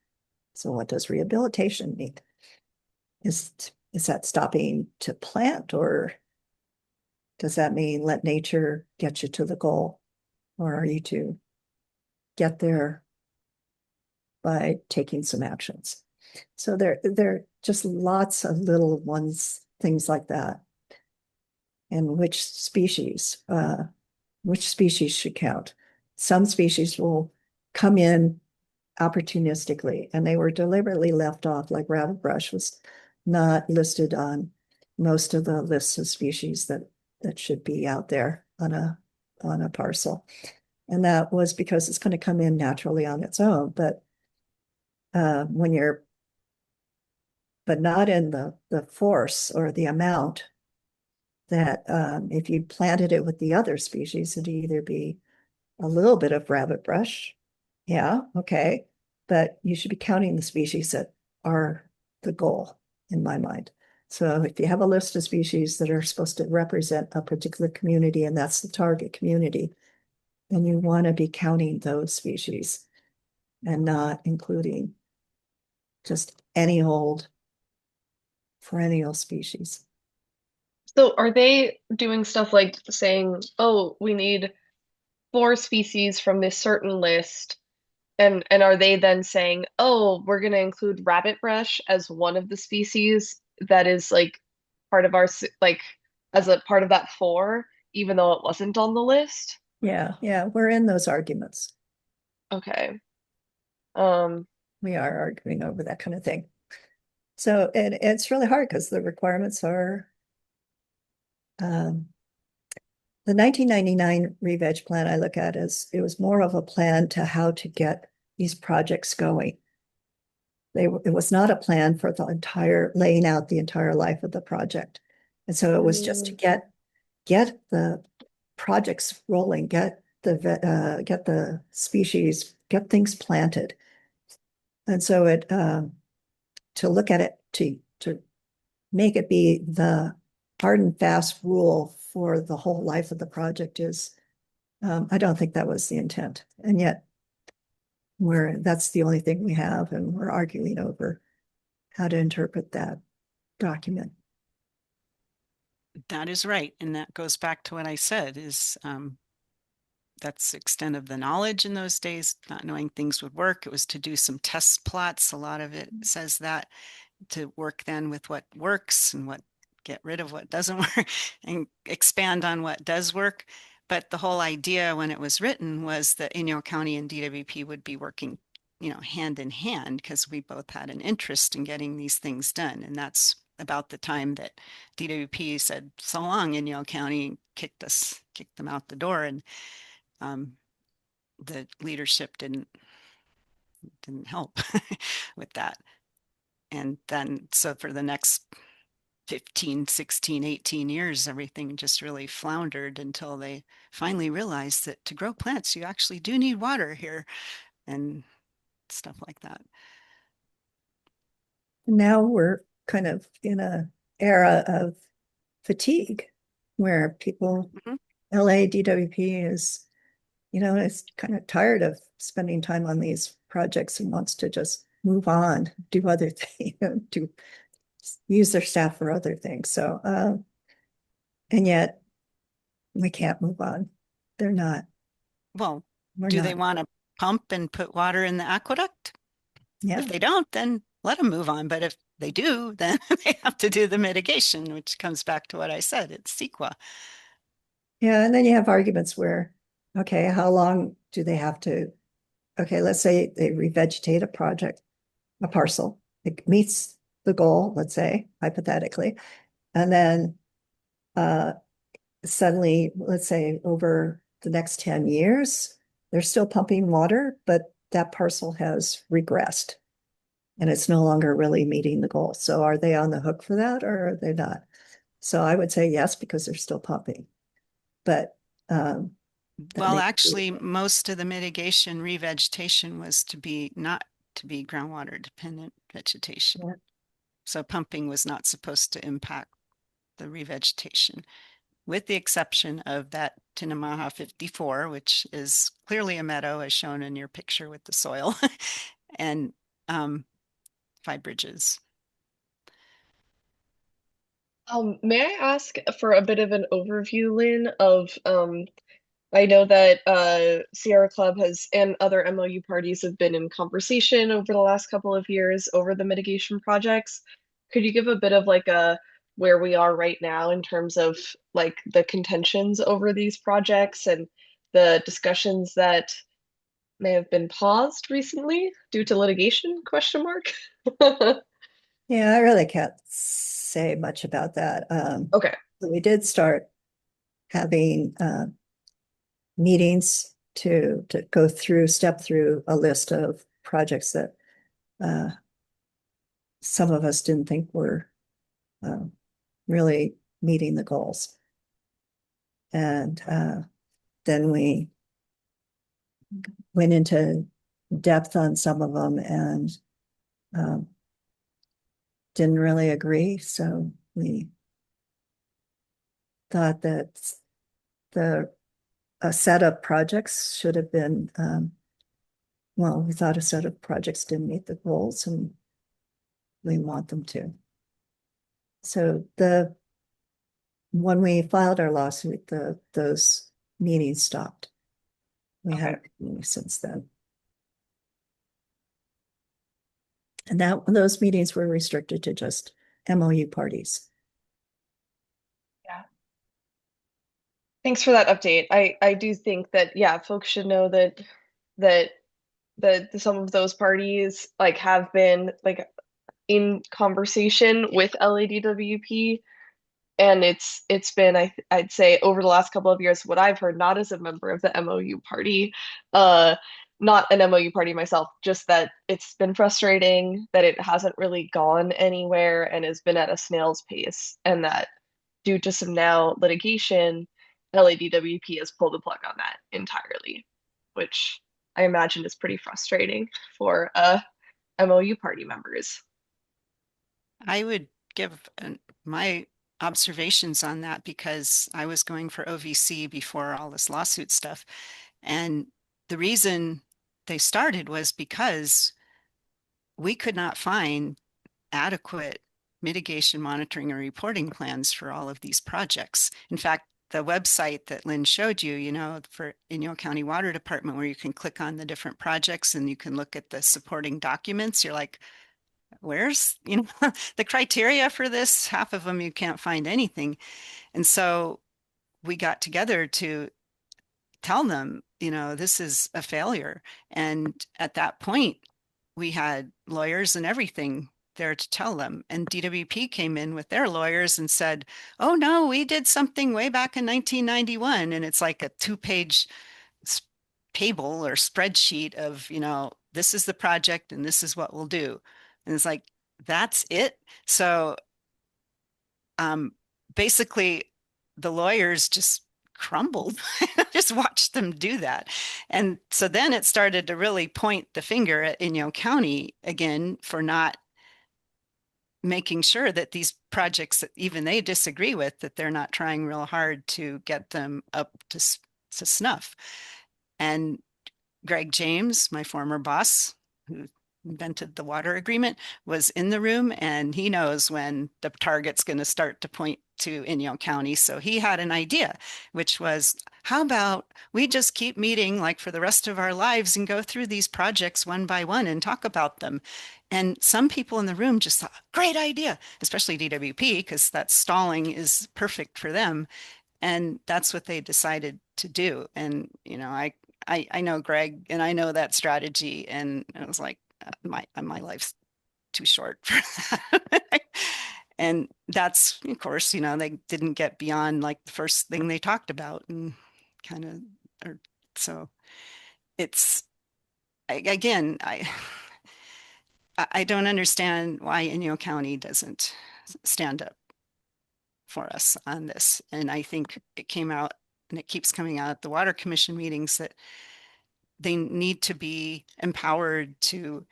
So what does rehabilitation mean? Is that stopping to plant, or does that mean let nature get you to the goal? Or are you to get there by taking some actions? So there are just lots of little ones, things like that. And which species should count. Some species will come in opportunistically, and they were deliberately left off, like rabbitbrush was not listed on most of the lists of species that should be out there on a parcel. And that was because it's going to come in naturally on its own. But but not in the force or the amount that if you planted it with the other species, it'd either be a little bit of rabbitbrush. Yeah, okay. But you should be counting the species that are the goal in my mind. So if you have a list of species that are supposed to represent a particular community, and that's the target community, then you want to be counting those species and not including just any old perennial species.
So are they doing stuff like saying, oh, we need 4 species from this certain list? And are they then saying, oh, we're going to include rabbitbrush as one of the species that is like part of like as a part of that 4, even though it wasn't on the list?
Yeah, we're in those arguments.
Okay.
We are arguing over that kind of thing. So, and it's really hard because the requirements are the 1999 re-veg plan I look at as it was more of a plan to how to get these projects going. It was not a plan for the entire laying out the entire life of the project. And so it was just to get the projects rolling, get the species, get things planted. And so to look at it to make it be the hard and fast rule for the whole life of the project is, I don't think that was the intent. And yet that's the only thing we have, and we're arguing over how to interpret that document.
That is right. And that goes back to what I said is that's the extent of the knowledge in those days, not knowing things would work. It was to do some test plots. A lot of it says that to work then with what works and what get rid of what doesn't work and expand on what does work. But the whole idea when it was written was that Inyo County and DWP would be working, hand in hand because we both had an interest in getting these things done. And that's about the time that DWP said, so long, Inyo County, kicked them out the door. And the leadership didn't help with that. And then, so for the next 15, 16, 18 years, everything just really floundered until they finally realized that to grow plants, you actually do need water here and stuff like that.
Now we're kind of in an era of fatigue where people, LA DWP is, is kind of tired of spending time on these projects and wants to just move on, do other things, to use their staff for other things. So, and yet we can't move on. They're not.
Well,
We're
do
not.
they want to pump and put water in the aqueduct?
Yeah.
If they don't, then let them move on. But if they do, then they have to do the mitigation, which comes back to what I said. It's CEQA.
Yeah, and then you have arguments where, okay, how long do they have to? Okay, let's say they revegetate a parcel. It meets the goal, let's say, hypothetically, and then suddenly, let's say over the next 10 years, they're still pumping water, but that parcel has regressed and it's no longer really meeting the goal. So are they on the hook for that or are they not? So I would say yes, because they're still pumping. But
well, actually, most of the mitigation revegetation was not to be groundwater dependent vegetation. Yeah. So pumping was not supposed to impact the revegetation, with the exception of that Tinnemaha 54, which is clearly a meadow as shown in your picture with the soil, and Five Bridges.
May I ask for a bit of an overview, Lynn, of I know that Sierra Club has and other MOU parties have been in conversation over the last couple of years over the mitigation projects. Could you give a bit of like a where we are right now in terms of like the contentions over these projects and the discussions that may have been paused recently due to litigation? Question mark.
Yeah, I really can't say much about that.
Okay.
We did start having meetings to go through, step through a list of projects that some of us didn't think were really meeting the goals. And then we went into depth on some of them and didn't really agree. So we thought that a set of projects should have been, well, we thought a set of projects didn't meet the goals and we want them to. So when we filed our lawsuit, those meetings stopped. We haven't since then. And those meetings were restricted to just MOU parties.
Yeah. Thanks for that update. I do think that yeah, folks should know that some of those parties like have been like in conversation with LADWP, and it's been I'd say over the last couple of years what I've heard, not as a member of the MOU party, not an MOU party myself, just that it's been frustrating that it hasn't really gone anywhere and has been at a snail's pace, and that due to some now litigation, LADWP has pulled the plug on that entirely, which I imagine is pretty frustrating for MOU party members.
I would give my observations on that because I was going for OVC before all this lawsuit stuff. And the reason they started was because we could not find adequate mitigation monitoring or reporting plans for all of these projects. In fact, the website that Lynn showed you, you know, for Inyo County Water Department, where you can click on the different projects and you can look at the supporting documents, you're like, where's, you know, the criteria for this? Half of them you can't find anything. And so we got together to tell them, you know, this is a failure. And at that point, we had lawyers and everything there to tell them. And DWP came in with their lawyers and said, oh, no, we did something way back in 1991. And it's like a 2-page table or spreadsheet of, you know, this is the project and this is what we'll do. And it's like, that's it. So basically, the lawyers just crumbled. Just watched them do that. And so then it started to really point the finger at Inyo County again for not making sure that these projects that even they disagree with, that they're not trying real hard to get them up to snuff. And Greg James, my former boss, who invented the water agreement, was in the room, and he knows when the target's going to start to point to Inyo County. So he had an idea, which was, how about we just keep meeting like for the rest of our lives and go through these projects one by one and talk about them. And some people in the room just thought, great idea, especially DWP, because that stalling is perfect for them. And that's what they decided to do. And, I know Greg and I know that strategy. And I was like, my life's too short for that. And that's, of course, they didn't get beyond like the first thing they talked about and kind of, or so it's, again, I don't understand why Inyo County doesn't stand up for us on this. And I think it came out and it keeps coming out at the Water Commission meetings that they need to be empowered to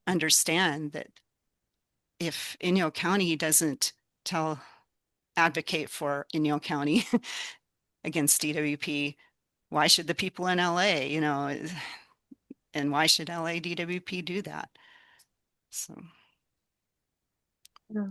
understand that if Inyo County doesn't advocate for Inyo County against DWP, why should the people in LA, and why should LA DWP do that? So.
Yeah.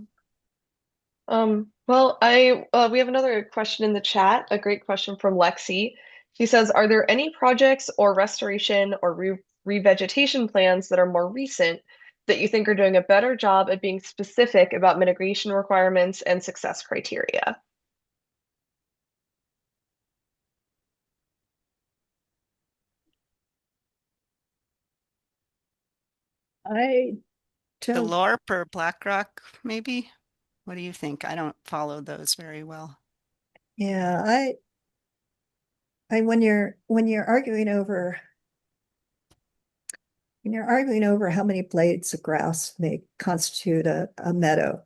Well, we have another question in the chat, a great question from Lexi. She says, are there any projects or restoration or revegetation plans that are more recent that you think are doing a better job at being specific about mitigation requirements and success criteria?
I
The
don't,
LORP or BlackRock, maybe? What do you think? I don't follow those very well.
yeah, when you're arguing over how many blades of grass may constitute a meadow,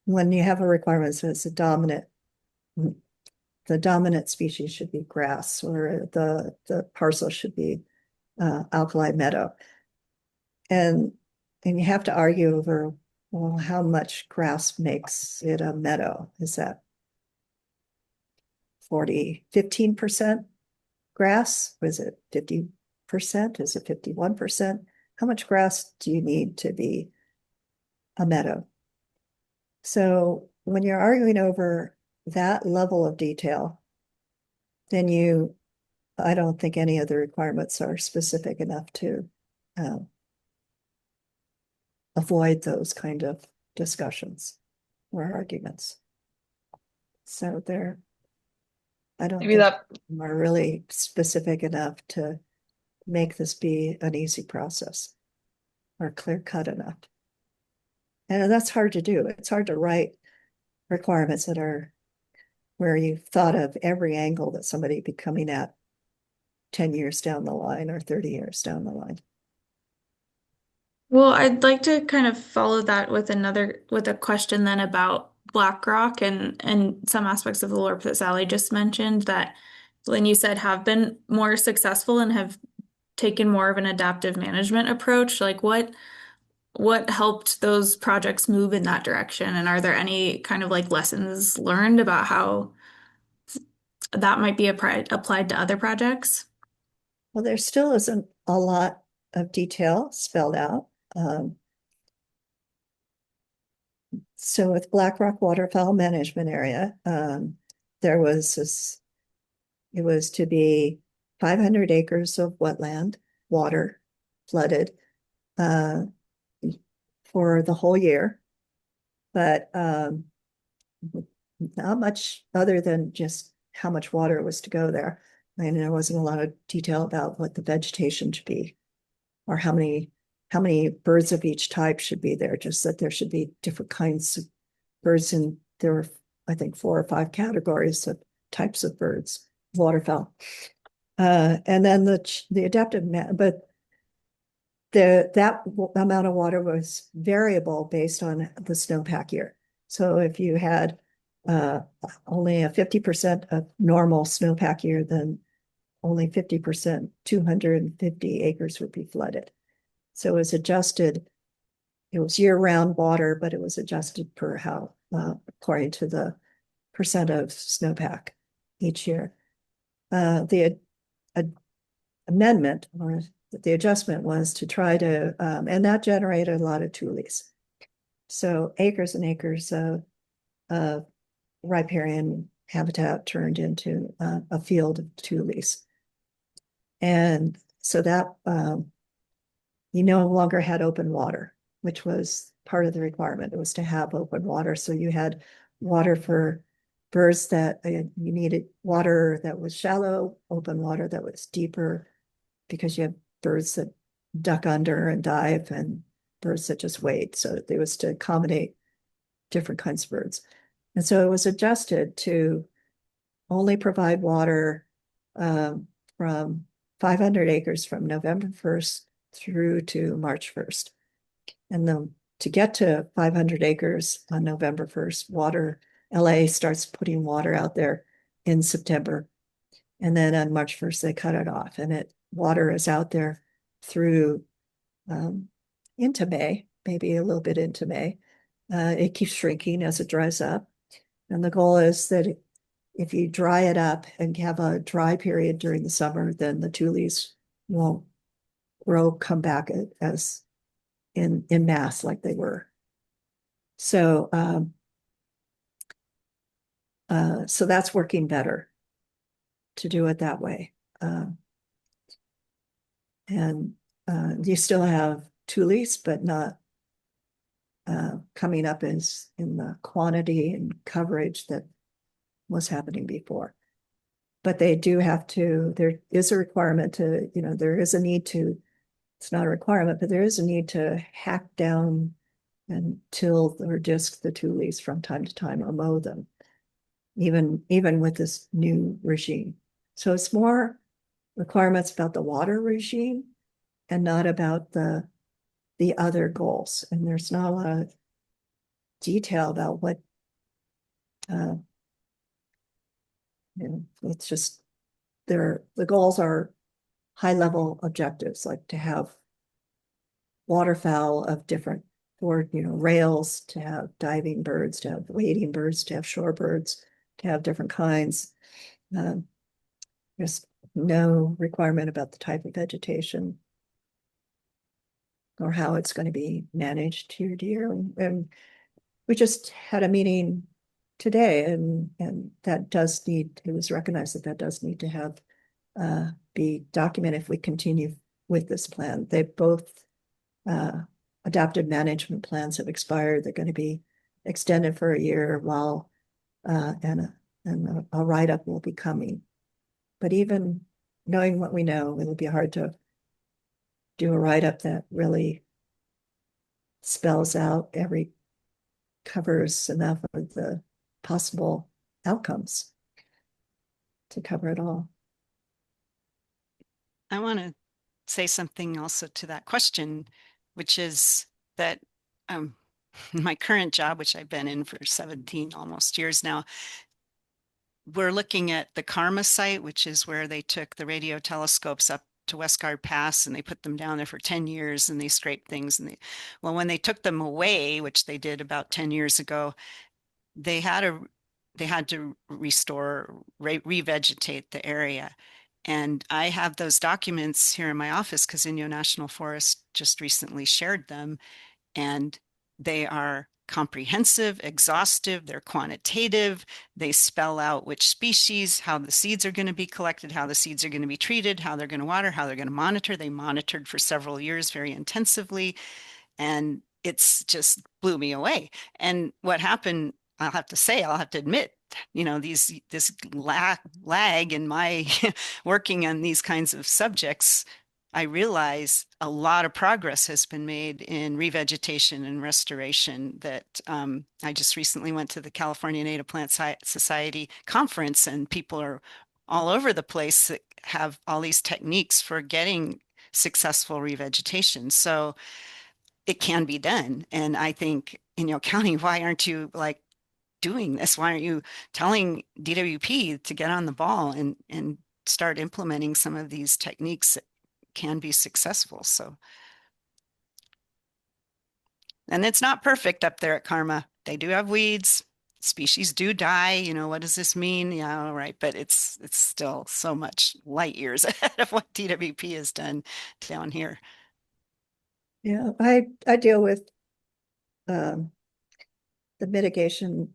when you have a requirement that says the dominant species should be grass, or the parcel should be alkali meadow, and you have to argue over, well, how much grass makes it a meadow? Is that 15% grass? Or is it 50%? Is it 51%? How much grass do you need to be a meadow? So when you're arguing over that level of detail, then I don't think any of the requirements are specific enough to avoid those kind of discussions or arguments. So I don't
Maybe
think
that
are really specific enough to make this be an easy process or clear cut enough. And that's hard to do. It's hard to write requirements that are where you've thought of every angle that somebody be coming at 10 years down the line or 30 years down the line.
Well, I'd like to kind of follow that with a question then about BlackRock and some aspects of the LORP that Sally just mentioned that Lynn, you said have been more successful and have taken more of an adaptive management approach. Like what helped those projects move in that direction? And are there any kind of like lessons learned about how that might be applied to other projects?
Well, there still isn't a lot of detail spelled out. So with Blackrock Waterfowl Management Area, there was this, it was to be 500 acres of wetland, water, flooded, for the whole year. But not much other than just how much water was to go there. I mean, there wasn't a lot of detail about what the vegetation should be or how many birds of each type should be there, just that there should be different kinds of birds. And there were, I think, 4 or 5 categories of types of birds, waterfowl. And then the adaptive, but that amount of water was variable based on the snowpack year. So if you had only a 50% of normal snowpack year, then only 50%, 250 acres would be flooded. So it was adjusted. It was year-round water, but it was adjusted per how according to the percent of snowpack each year. The amendment or the adjustment was to try to, and that generated a lot of tules. So acres and acres of riparian habitat turned into a field of tules. And so that you no longer had open water, which was part of the requirement. It was to have open water. So you had water for birds that you needed water that was shallow, open water that was deeper, because you have birds that duck under and dive and birds that just wait. So it was to accommodate different kinds of birds. And so it was adjusted to only provide water from 500 acres from November 1st through to March 1st. And then to get to 500 acres on November 1st, LA starts putting water out there in September. And then on March 1st, they cut it off, and water is out there through into May, maybe a little bit into May. It keeps shrinking as it dries up. And the goal is that if you dry it up and have a dry period during the summer, then the tules won't come back as in mass like they were. So so that's working better to do it that way. And you still have tules, but not coming up as in the quantity and coverage that was happening before. But they do have to, there is a requirement to, there is a need to, it's not a requirement, but there is a need to hack down and till or disc the tules from time to time or mow them, even with this new regime. So it's more requirements about the water regime and not about the other goals. And there's not a lot of detail about what it's just the goals are high level objectives, like to have waterfowl of different, or rails, to have diving birds, to have wading birds, to have shorebirds, to have different kinds. There's no requirement about the type of vegetation or how it's going to be managed year to year. And we just had a meeting today, and that does need, it was recognized that does need to have be documented if we continue with this plan. They both adaptive management plans have expired. They're going to be extended for a year while and a write-up will be coming. But even knowing what we know, it'll be hard to do a write-up that really spells out covers enough of the possible outcomes to cover it all.
I want to say something also to that question, which is that my current job, which I've been in for 17 almost years now, we're looking at the Karma site, which is where they took the radio telescopes up to Westgard Pass and they put them down there for 10 years and they scraped things. And when they took them away, which they did about 10 years ago, they had to restore, revegetate the area. And I have those documents here in my office because Inyo National Forest just recently shared them. And they are comprehensive, exhaustive, they're quantitative. They spell out which species, how the seeds are going to be collected, how the seeds are going to be treated, how they're going to water, how they're going to monitor. They monitored for several years very intensively. And it's just blew me away. And what happened, I'll have to admit, this lag in my working on these kinds of subjects, I realize a lot of progress has been made in revegetation and restoration. That I just recently went to the California Native Plant Society conference, and people are all over the place that have all these techniques for getting successful revegetation. So it can be done. And I think in Yale County, why aren't you doing this? Why aren't you telling DWP to get on the ball and start implementing some of these techniques that can be successful? So, and it's not perfect up there at Karma. They do have weeds. Species do die. What does this mean? Yeah, all right. But it's still so much light years ahead of what DWP has done down here.
Yeah, I deal with the mitigation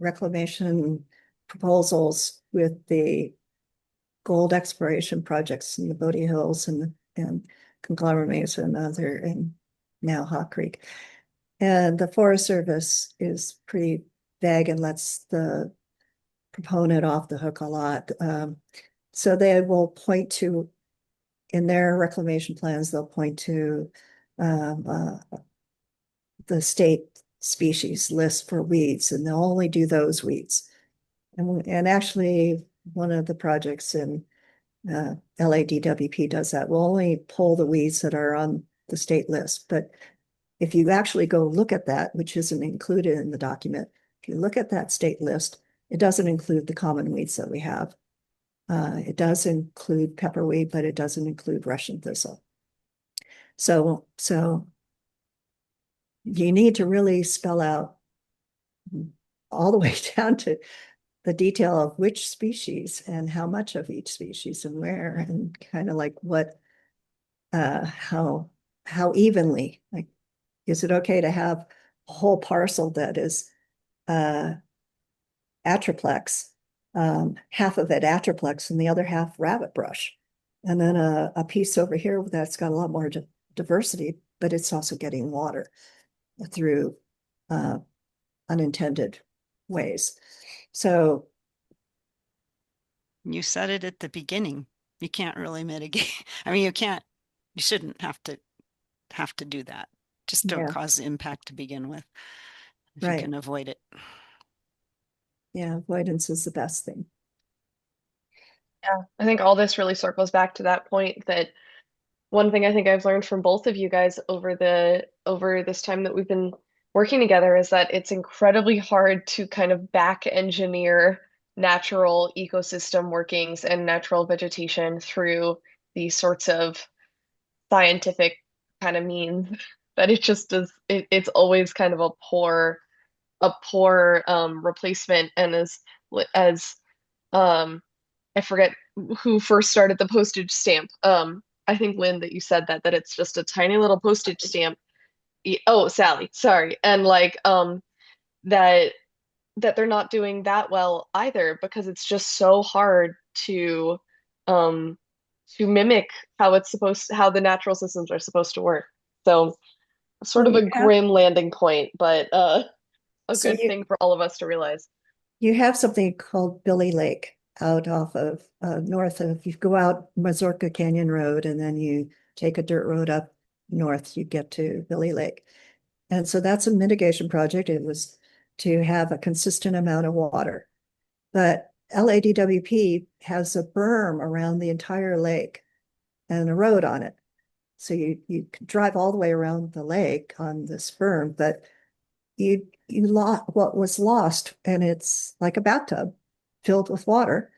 reclamation proposals with the gold exploration projects in the Bodie Hills and Conglomerate and other, and now Hawk Creek. And the Forest Service is pretty vague and lets the proponent off the hook a lot. So they will point to, in their reclamation plans, they'll point to the state species list for weeds, and they'll only do those weeds. And actually, one of the projects in LADWP does that. We'll only pull the weeds that are on the state list. But if you actually go look at that, which isn't included in the document, if you look at that state list, it doesn't include the common weeds that we have. It does include pepperweed, but it doesn't include Russian thistle. So you need to really spell out all the way down to the detail of which species and how much of each species and where, and kind of like what, how evenly, like, is it okay to have a whole parcel that is Atriplex, half of it Atriplex and the other half rabbit brush, and then a piece over here that's got a lot more diversity, but it's also getting water through unintended ways. So
You said it at the beginning. You can't really mitigate. I mean, you shouldn't have to do that. Just don't
yeah,
cause the impact to begin with if you
right.
can avoid it.
Yeah, avoidance is the best thing.
Yeah, I think all this really circles back to that point that one thing I think I've learned from both of you guys over this time that we've been working together is that it's incredibly hard to kind of back engineer natural ecosystem workings and natural vegetation through these sorts of scientific kind of means that it just does it's always kind of a poor replacement. And as I forget who first started the postage stamp. I think Lynn, that you said that it's just a tiny little postage stamp. Oh, Sally, sorry. And like that they're not doing that well either, because it's just so hard um to mimic how the natural systems are supposed to work. So sort
Well,
of a grim landing point, but a
so
good thing for all of us to realize.
you have something called Billy Lake out off of north of, you go out Mazorca Canyon Road and then you take a dirt road up north, you get to Billy Lake. And so that's a mitigation project. It was to have a consistent amount of water. But LADWP has a berm around the entire lake and a road on it. So you can drive all the way around the lake on this berm, but you lost what was lost, and it's like a bathtub filled with water,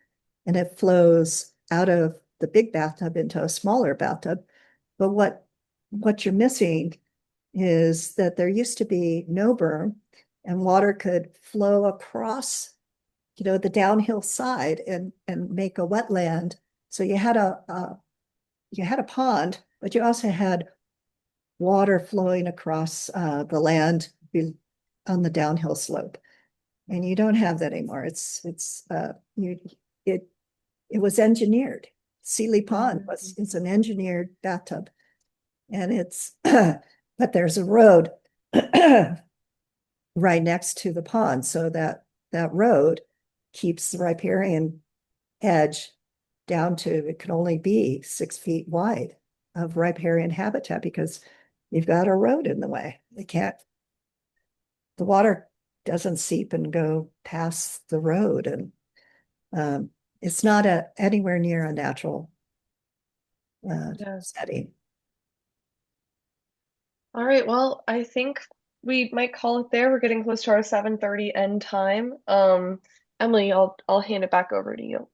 and it flows out of the big bathtub into a smaller bathtub. But what you're missing is that there used to be no berm, and water could flow across, the downhill side and make a wetland. So you had a pond, but you also had water flowing across the land on the downhill slope, and you don't have that anymore. It it was engineered. Sealy Pond it's an engineered bathtub, and it's but there's a road right next to the pond, so that road keeps the riparian edge down to, it can only be 6 feet wide of riparian habitat because you've got a road in the way. The water doesn't seep and go past the road, and it's not anywhere near a natural setting.
All right, well, I think we might call it there. We're getting close to our 7:30 end time. Emily, I'll hand it back over to you.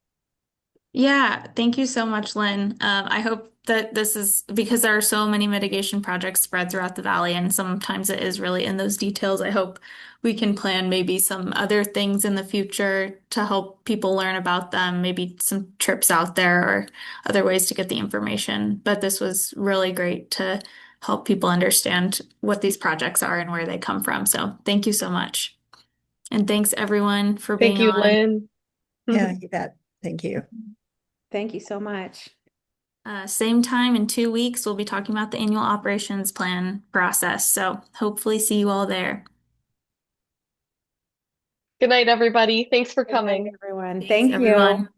Yeah, thank you so much, Lynn. I hope that this is because there are so many mitigation projects spread throughout the valley, and sometimes it is really in those details. I hope we can plan maybe some other things in the future to help people learn about them, maybe some trips out there or other ways to get the information. But this was really great to help people understand what these projects are and where they come from. So thank you so much. And thanks everyone for
Thank
being
you,
on.
Lynn.
Yeah, you bet. Thank you.
Thank you so much.
Same time in 2 weeks, we'll be talking about the annual operations plan process. So hopefully see you all there.
Good night, everybody. Thanks for
Good night,
coming.
everyone.
Thanks,
Thank you.
everyone.